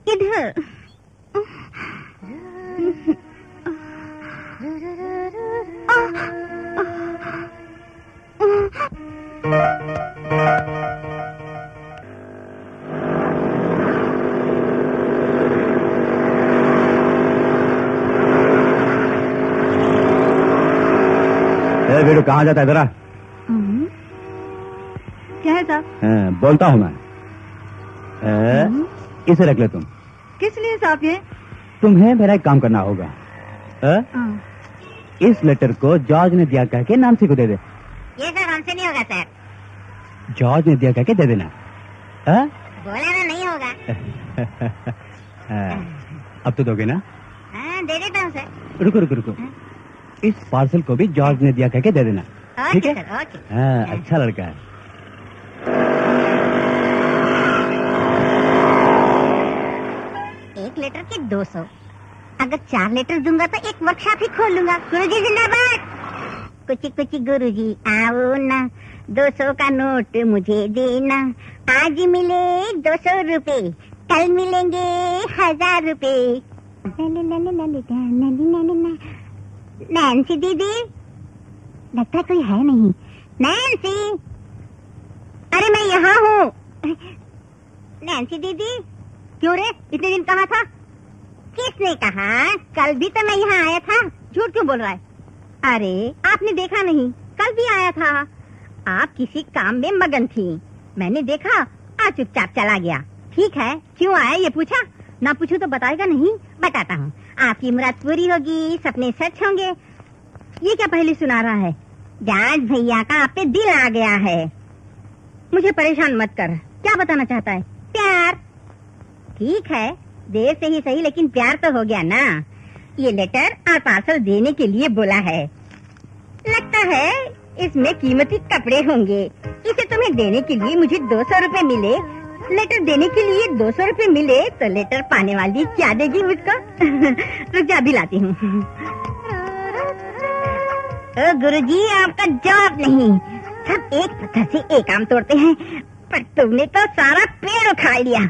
इधर। बेटू कहाँ जाता है जरा? क्या है साहब? बोलता हूँ मैं। इसे रख ले तुम। किस लिए साहब ये? तुम्हें मेरा एक काम करना होगा। इस लेटर को जॉर्ज ने दिया कह के नानसी को दे दे। ये सर हमसे नहीं होगा सर। जॉर्ज ने दिया कह के दे देना। बोला ना नहीं होगा। अब तो दोगे ना? हाँ, दे देता हूँ सर। रुको रुको रुको, इस पार्सल को भी जॉर्ज ने दिया कह के दे देना। ठीक है सर, ओके। हाँ, अच्छा लड़का है। एक लेटर के 200, अगर 4 लेटर दूंगा तो एक वर्कशॉप ही खोल लूंगा। गुरुजी जिंदाबाद। कुछ गुरुजी आओ ना, 200 का नोट मुझे देना। आज मिले 200 रुपए, कल मिलेंगे 1000 रुपए। नैन्सी दीदी, लगता है कोई है नहीं। नैन्सी, अरे मैं यहाँ हूँ। नैन्सी दीदी, क्यों रे, इतने दिन कहाँ था? किसने कहा? कल भी तो मैं यहाँ आया था। झूठ क्यों बोल रहा है? अरे आपने देखा नहीं, कल भी आया था। आप किसी काम में मगन थी, मैंने देखा, आज चुपचाप चला गया। ठीक है, क्यों आया ये पूछा? ना पूछूं तो बताएगा नहीं? बताता हूँ। आपकी मुराद पूरी होगी, सपने सच होंगे। ये क्या पहले सुना रहा है? जाज भैया का आप पे दिल आ गया है। मुझे परेशान मत कर। क्या बताना चाहता है? प्यार। ठीक है, देर से ही सही, लेकिन प्यार तो हो गया ना। ये लेटर और पार्सल देने के लिए बोला है। लगता है इसमें कीमती कपड़े होंगे। इसे तुम्हें देने के लिए मुझे 200 रुपए मिले, लेटर देने के लिए 200 रुपए मिले, तो लेटर पाने वाली क्या देगी मुझको? रुक जा, अभी लाती हूँ। गुरुजी, आपका जवाब नहीं। सब एक पत्थर से एक आम तोड़ते हैं, पर तुमने तो सारा पेड़ उखाड़ लिया।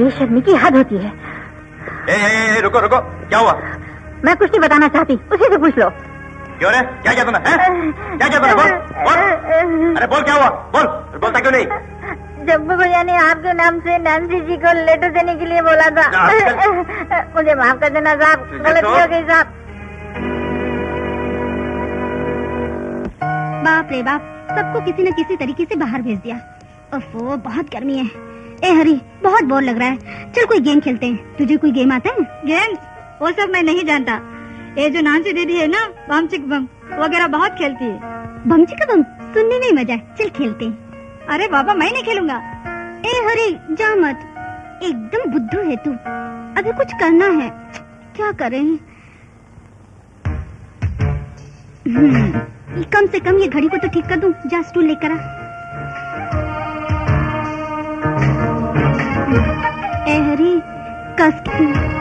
बेशर्मी की हद होती है। रुको रुको, क्या हुआ? मैं कुछ नहीं बताना चाहती, उसी से पूछ लो। क्यों रे, क्या तुम्हें? क्या तूने? बोल बोल, अरे बोल, क्या हुआ? बोल, बोलता क्यों नहीं? शब्बू भैया ने आपके नाम से नैन्सी जी को लेटर देने के लिए बोला था। मुझे माफ कर देना साहब, गलती हो गई साहब। बाप रे बाप, सबको किसी न किसी तरीके से बाहर भेज दिया। ओफो, बहुत गर्मी है। ए हरी, बहुत बोर लग रहा है, चल कोई गेम खेलते हैं। तुझे कोई गेम आता है? गेम्स वो सब मैं नहीं जानता। ये जो नानसी दीदी है ना, बम चिक बम वगैरह बहुत खेलती है। बम चिका बम सुनने में मजा है, चल खेलते हैं। अरे बाबा, मैं नहीं खेलूंगा। ए हरी, जा मत, एकदम बुद्धू है तू। अभी कुछ करना है, क्या करें? कम से कम ये घड़ी को तो ठीक कर दूं। जा स्टूल लेकर आ। ए हरी, कस के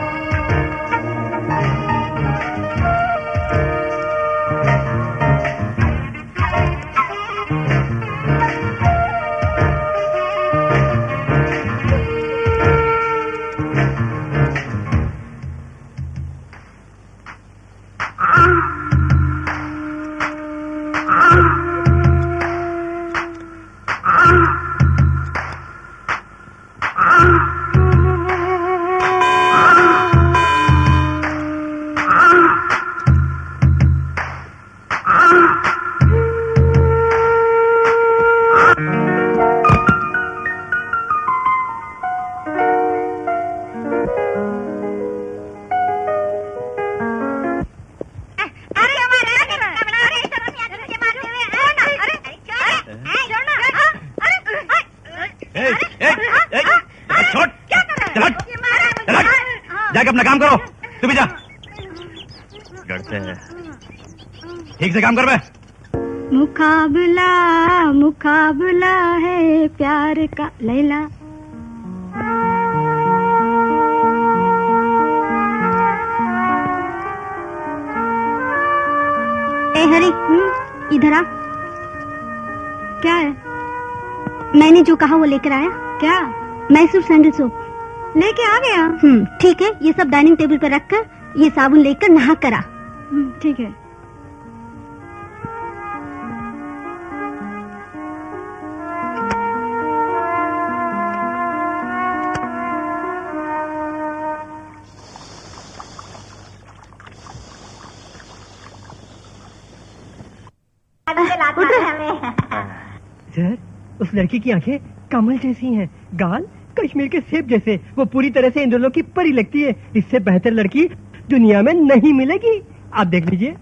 जाके अपना काम करो। तू भी जा, डरते हैं। ठीक से काम कर बे। मुकाबला मुकाबला है प्यार का लैला। ए हरी, इधर आ। क्या है? मैंने जो कहा वो लेकर आया। क्या? मैसूर सैंडल सोप लेके आ गया। ठीक है, ये सब डाइनिंग टेबल पर रखकर ये साबुन लेकर नहा कर आ। ठीक है। सर, उस लड़की की आंखें कमल जैसी हैं, गाल कश्मीर के सेब जैसे। वो पूरी तरह से इंद्रलोक की परी लगती है। इससे बेहतर लड़की दुनिया में नहीं मिलेगी। आप देख लीजिए।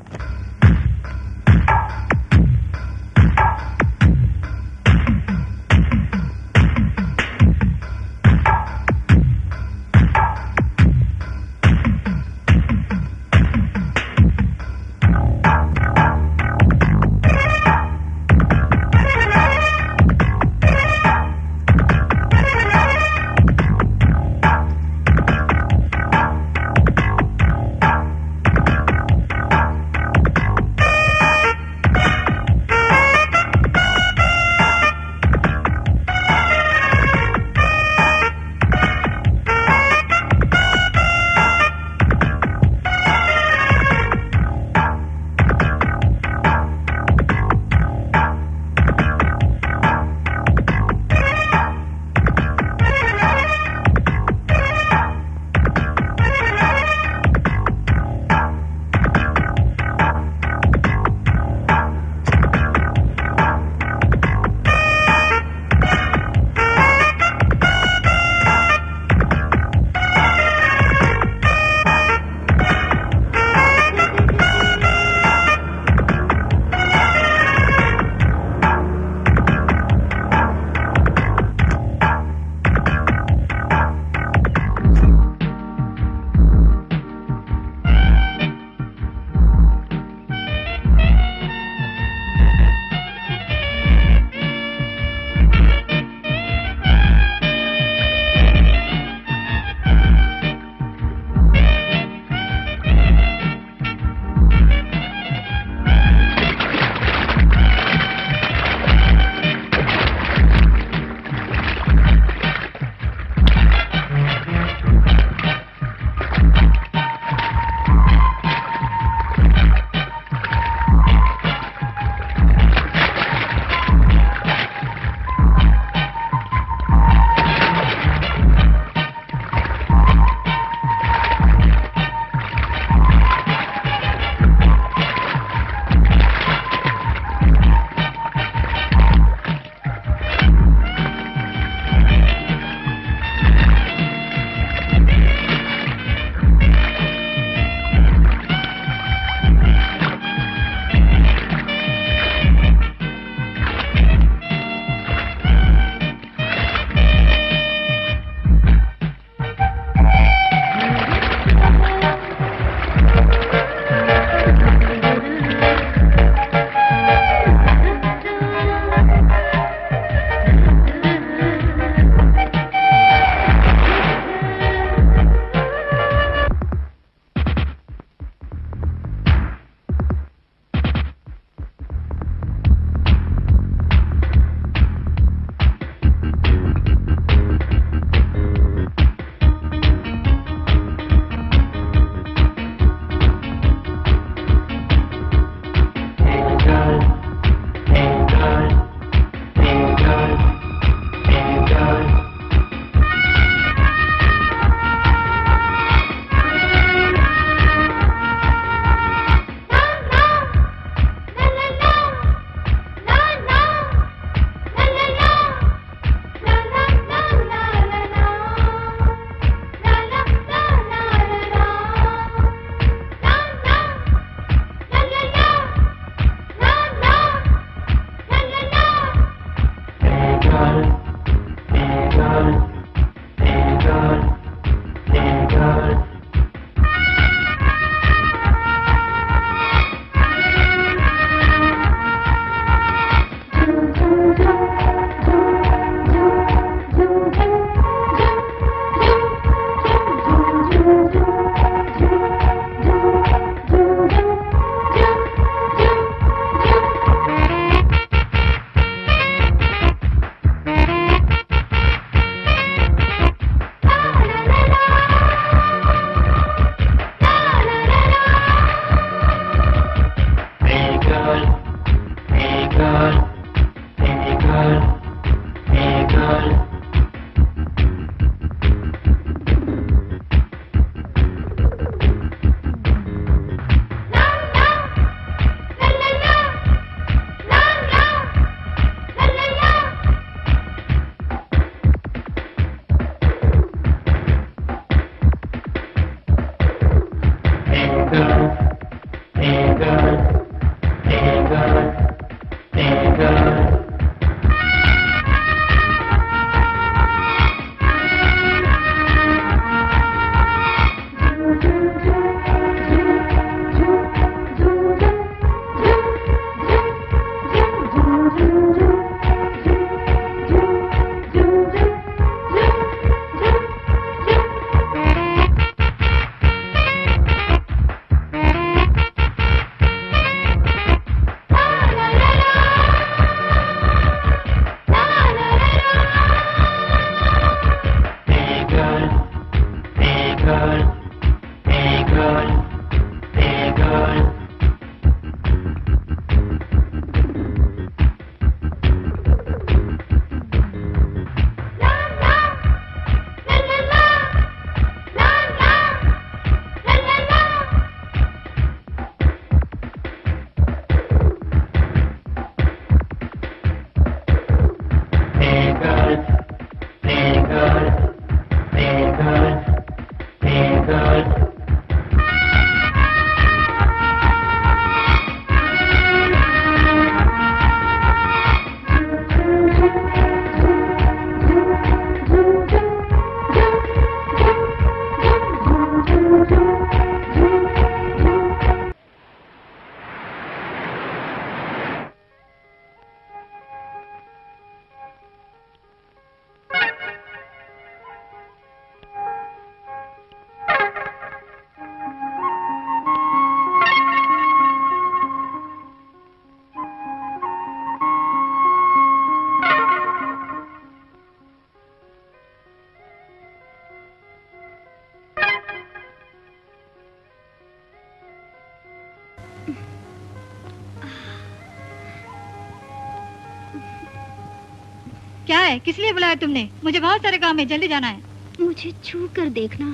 क्या है? किस लिए बुलाया तुमने? मुझे बहुत सारे काम है, जल्दी जाना है। मुझे छू कर देखना।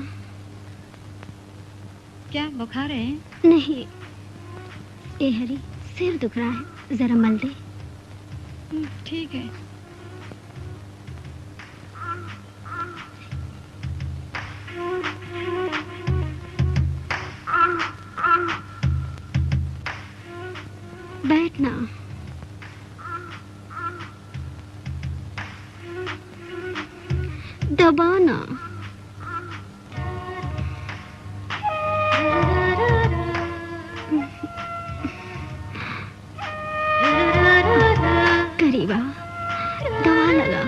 क्या बुखार है? नहीं, ए हरी, सिर दुख रहा है, जरा मल दे। ठीक है। बैठना। दबाना। करीबा, दवा लगा।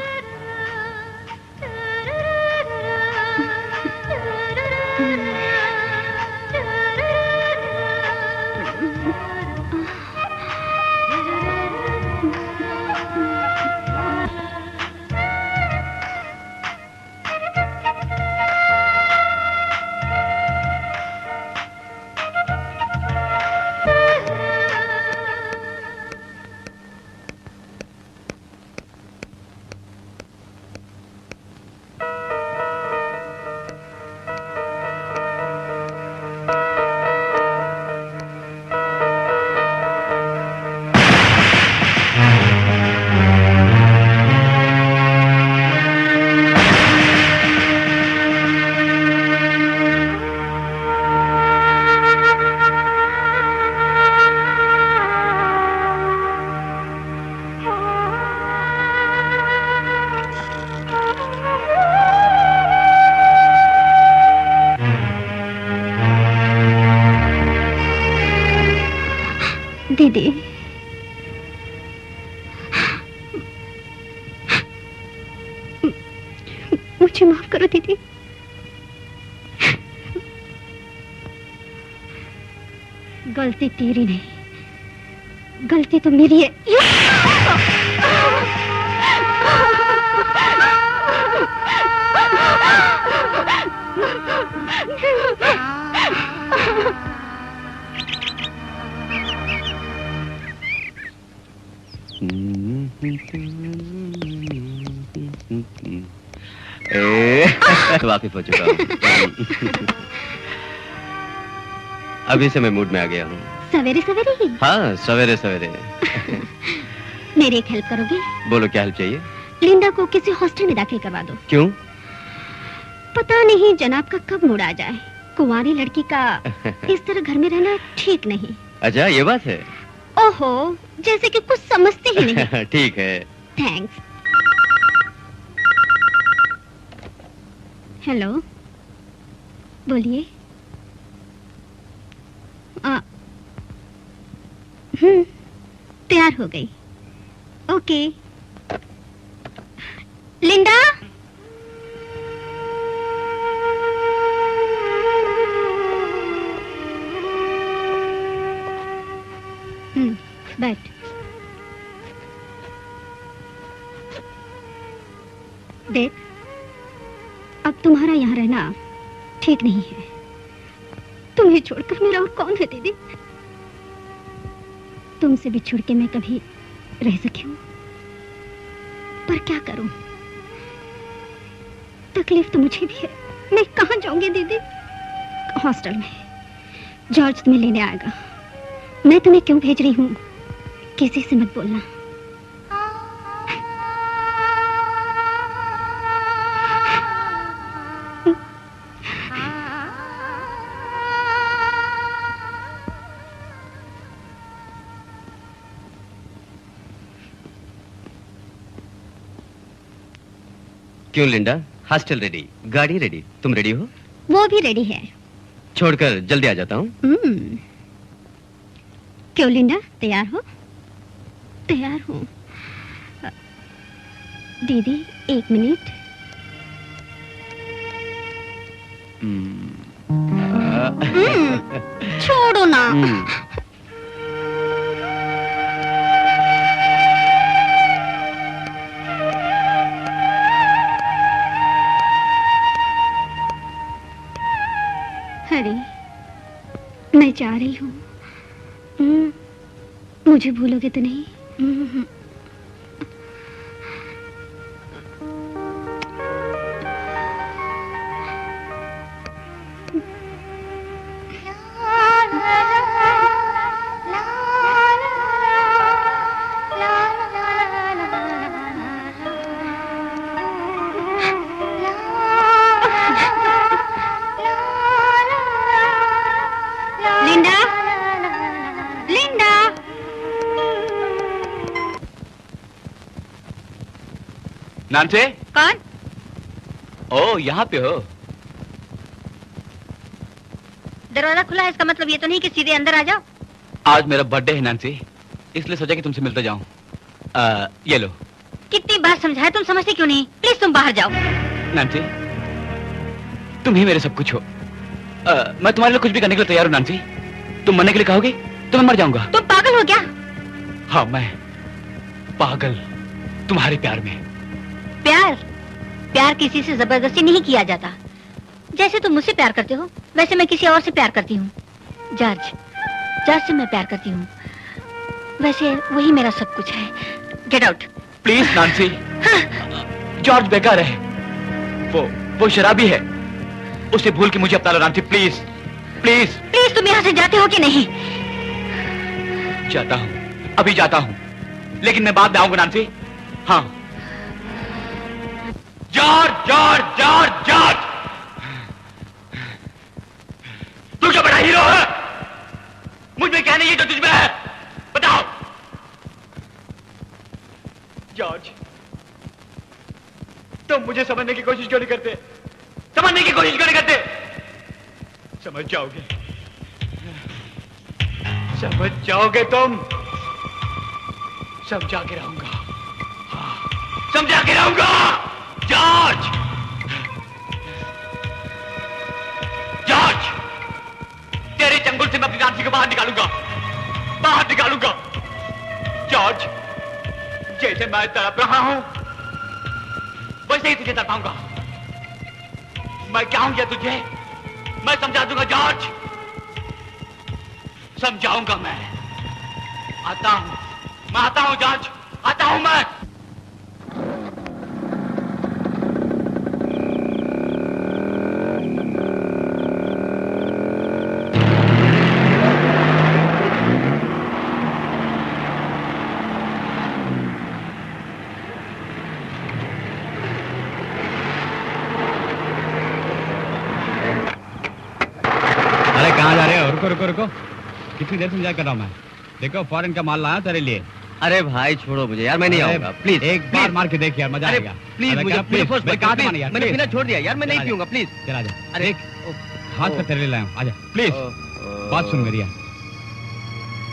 दीदी, मुझे माफ करो दीदी। गलती तेरी नहीं, गलती तो मेरी है। वाकिफ हो चुका हूँ। अभी से मैं मूड में आ गया हूँ। सवेरे सवेरे ही? हाँ, सवेरे सवेरे। मेरी एक हेल्प करोगे? बोलो, क्या हेल्प चाहिए? लिंडा को किसी हॉस्टल में दाखिल करवा दो। क्यों? पता नहीं जनाब का कब मूड आ जाए। कुंवारी लड़की का इस तरह घर में रहना ठीक नहीं। अच्छा, ये बात है। ओहो, जैसे कि कुछ समझते ही नहीं। ठीक है। थैंक्स। हेलो, बोलिए। तैयार हो गई। ओके। लिंडा, बैठ। देख, अब तुम्हारा यहाँ रहना ठीक नहीं है। तुम्हें छोड़कर मेरा और कौन है दीदी? तुमसे बिछुड़ के मैं कभी रह सकी हूँ, पर क्या करूं? तकलीफ तो मुझे भी है। मैं कहाँ जाऊंगी दीदी? हॉस्टल में जॉर्ज तुम्हें लेने आएगा। मैं तुम्हें क्यों भेज रही हूँ किसी से मत बोलना। क्यों लिंडा? हॉस्टल रेडी, गाड़ी रेडी, तुम रेडी हो? वो भी रेडी है। छोड़कर जल्दी आ जाता हूँ। क्यों लिंडा, तैयार हो? तैयार हूँ। दीदी, 1 मिनट। छोड़ो ना। हरी, मैं जा रही हूँ। मुझे भूलोगे तो नहीं? नानसे? कौन? ओ, यहाँ पे हो? दरवाजा खुला है, इसका मतलब ये तो नहीं कि सीधे अंदर आ जाओ। आज मेरा बर्थडे है नानसी, इसलिए सोचा कि तुमसे मिलते जाऊं। ये लो। कितनी बार समझाया, तुम समझते क्यों नहीं? प्लीज तुम बाहर जाओ। नानसी, तुम ही मेरे सब कुछ हो। मैं तुम्हारे लिए कुछ भी करने के लिए तैयार हूँ नानसी। तुम मरने के लिए कहोगे तो मैं मर जाऊंगा। तुम पागल हो क्या? हाँ, मैं पागल तुम्हारे प्यार में। प्यार किसी से जबरदस्ती नहीं किया जाता। जैसे तुम मुझसे प्यार करते हो, वैसे मैं किसी और से प्यार करती हूँ। जॉर्ज से मैं प्यार करती हूँ। वैसे वही मेरा सब कुछ है। Get out please नानसी। जॉर्ज बेकार है, वो शराबी है। उसे भूल के मुझे अपना लो नानसी, प्लीज प्लीज। प्लीज तुम यहाँ से जाते हो कि नहीं? जाता हूँ, अभी जाता हूँ, लेकिन मैं बाद में आऊंगा नानसी। हाँ। जॉर्ज, तू क्या बड़ा हीरो है? मुझ में क्या नहीं है जो तुझ में है? बताओ। जॉर्ज, तुम मुझे समझने की कोशिश क्यों नहीं करते? समझने की कोशिश क्यों नहीं करते? समझ जाओगे तुम। समझा के रहूंगा, हाँ, समझा के रहूंगा। जॉर्ज, तेरे चंगुल से मैं अपनी नानसी को बाहर निकालूंगा। जॉर्ज, जैसे मैं तड़प रहा हूं, वैसे ही तुझे तड़पाऊंगा। मैं क्या हूं तुझे? मैं समझा दूंगा जॉर्ज, समझाऊंगा मैं। आता हूं जॉर्ज, आता हूं मैं। रुको रुको रुको, कितनी देर से इंतजार कर रहा हूँ मैं। देखो फॉरेन का माल लाया तेरे लिए। अरे भाई छोड़ो मुझे यार, मैं नहीं आऊंगा प्लीज। एक बार मार के देख यार, मजा आएगा। प्लीज मुझे प्लीज, मैंने पीना छोड़ दिया यार, मैं नहीं पीऊंगा प्लीज। चला जा। अरे हाथ पर तेरे लिए लाया हूँ, आजा प्लीज। बात सुन मेरी यार।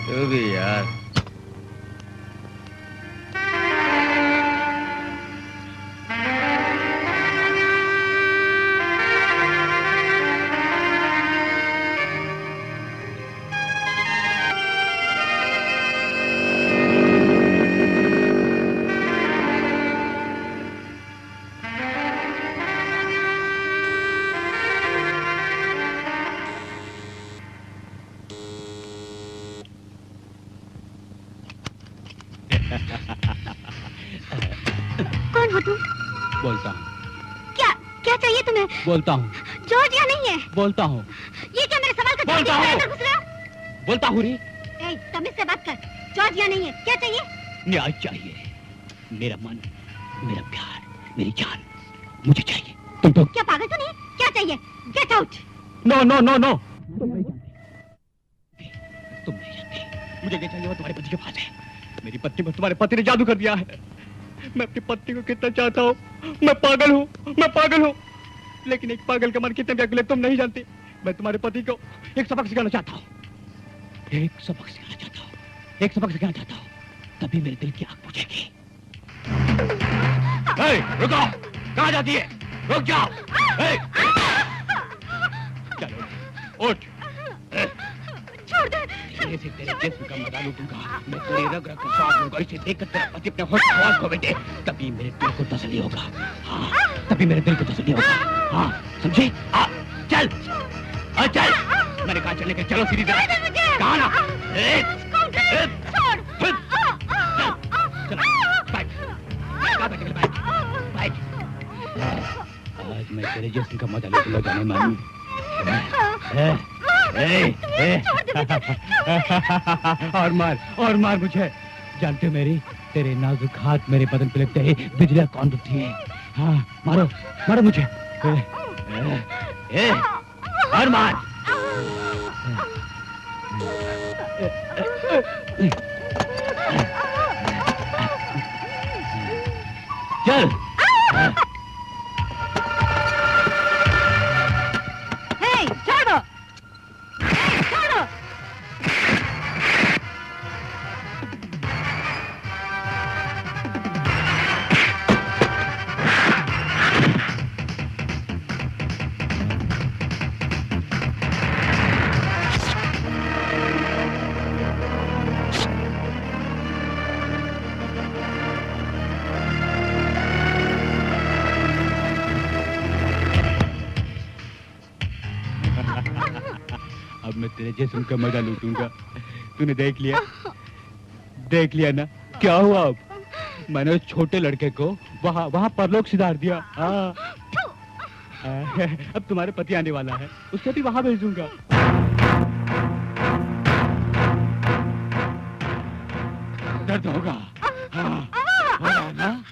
तू भी यार। कौन हो तुम? बोलता हूँ। क्या चाहिए तुम्हें? बोलता हूँ। जॉर्जिया नहीं है। बोलता हूँ। ये क्या मेरे सवाल का जवाब बोलता हूँ। देकर घुस रहे हो? बोलता हूँ री। तमीज से बात कर। जॉर्जिया नहीं है, क्या चाहिए? न्याय चाहिए। मेरा मन, मेरा प्यार, मेरी जान मुझे चाहिए। तुम तो क्या पागल तो नहीं? क्या चाहिए? Get out. No no no no, तुम नहीं जानते। मुझे क्या चाहिए वो तुम्हारे पति के पास है। मेरी पत्नी पर तुम्हारे पति ने जादू कर दिया है। मैं अपनी पत्नी को कितना चाहता हूँ। मैं पागल हूँ। लेकिन एक पागल का मन कितने व्याकुल है तुम नहीं जानते। मैं तुम्हारे पति को एक सबक सिखाना चाहता हूँ। तभी मेरे दिल की आग बुझेगी। रुको, कहाँ जाती है? रुक जाओ। चलो उठ। छोड़ दे। तेरे से तेरे जिस्म का मजा लूटूंगा। मैं तेरी रग रग का स्वाद लूंगा। इसे देखकर तेरा पति अपने होश खवास खो बैठे। तभी मेरे दिल को तसल्ली होगा। हाँ, समझी? चल चल। मैंने कहा चलने के, चलो सीधी तरह। कहा ना? आज मैं तेरे जिस्म का मजा लूटूंगा जाने मानू। और मार मुझे। जानते हो मेरी, तेरे नाजुक हाथ मेरे बदन पे लगते ही बिजलियां कौन उठती है। हाँ, मारो मुझे। और मार। चल। छोड़ो। अब मैं तेरे जिस्म का मजा लूटूंगा। तूने देख लिया ना क्या हुआ? अब मैंने उस छोटे लड़के को वहाँ परलोक सिधार दिया। अब तुम्हारे पति आने वाला है, उससे भी वहाँ भेजूंगा। दर्द होगा। हो रहा है ना?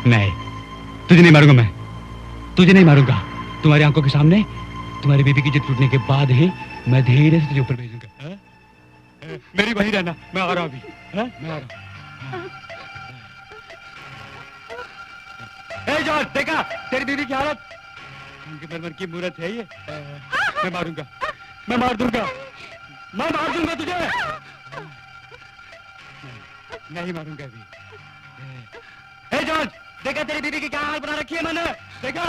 नहीं, तुझे नहीं मारूंगा। तुम्हारी आंखों के सामने तुम्हारी बीबी की जिद टूटने के बाद ही मैं धीरे से तुझे ऊपर भेजूंगा। मेरी वही रहना, मैं आ रहा अभी। मैं आ रहा। जॉर्ज, देखा तेरी बीबी की हालत? मरमर की मूरत है ये। मैं मार दूंगा तुझे। नहीं मारूंगा अभी। जॉर्ज, देखा तेरी बीवी की क्या हाल बना रखी है मैंने, देखा?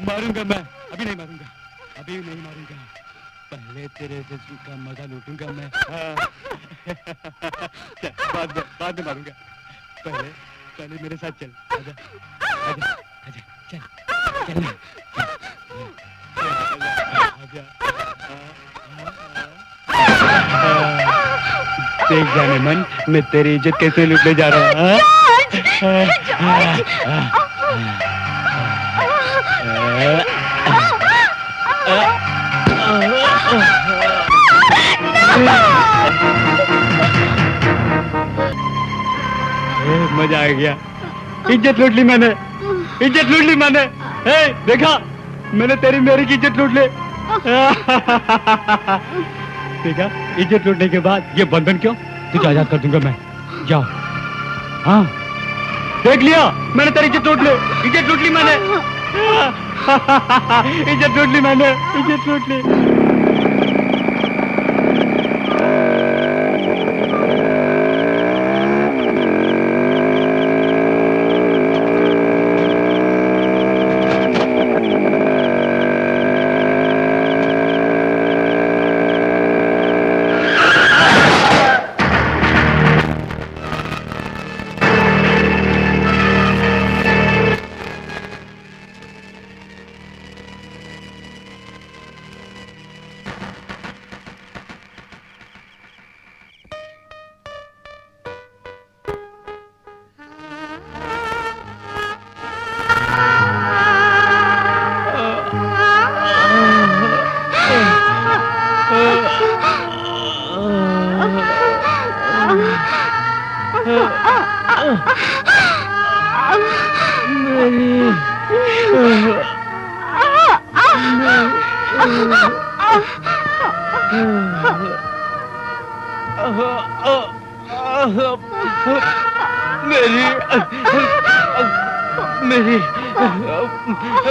मारूंगा मैं, अभी नहीं मारूंगा, अभी नहीं मारूंगा, पहले तेरे जिस्म का मजा लूटूंगा मैं। बाद में मारूंगा, पहले मेरे साथ चल, आजा, आजा, आजा, चल, चल ना, आजा, देख जाने मन, मैं तेरी इज्जत कैसे लूटने जा रहा हूँ। मजा आ गया, इज्जत लूट ली मैंने, इज्जत लूट ली मैंने। देखा, मैंने तेरी मेरी की इज्जत लूट ली। देखा, इज्जत लूटने के बाद ये बंधन क्यों? तुझे आजाद कर दूंगा मैं, जाओ। हाँ, देख लिया, मैंने तेरी इज्जत लूट ली, इज्जत लूट ली मैंने। इज्जत लूट ली मैंने, इज्जत लूट ली।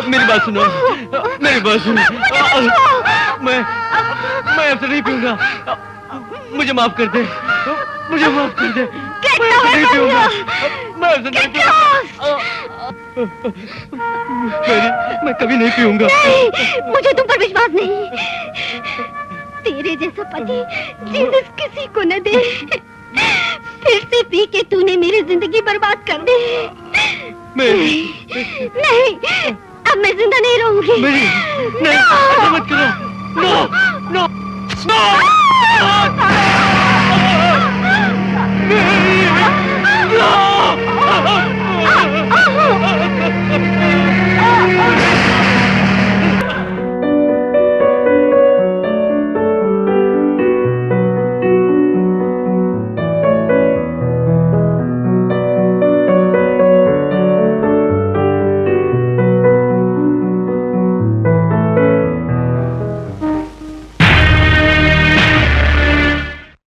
मेरी बात सुनो, मेरी बात सुनो। मैं आपसे नहीं पीऊंगा, मुझे माफ कर दे, मुझे माफ कर दे। मैं आपसे नहीं पीऊंगा, मैं आपसे नहीं पीऊंगा, मैं कभी नहीं पीऊंगा। मुझे तुम पर विश्वास नहीं। तेरे जैसा पति जीसस किसी को न दे। फिर से पी के तूने मेरी जिंदगी बर्बाद कर दी। नहीं, अब मैं जिंदा नहीं रहूंगी। नहीं, ऐसा मत करो। No, no, no.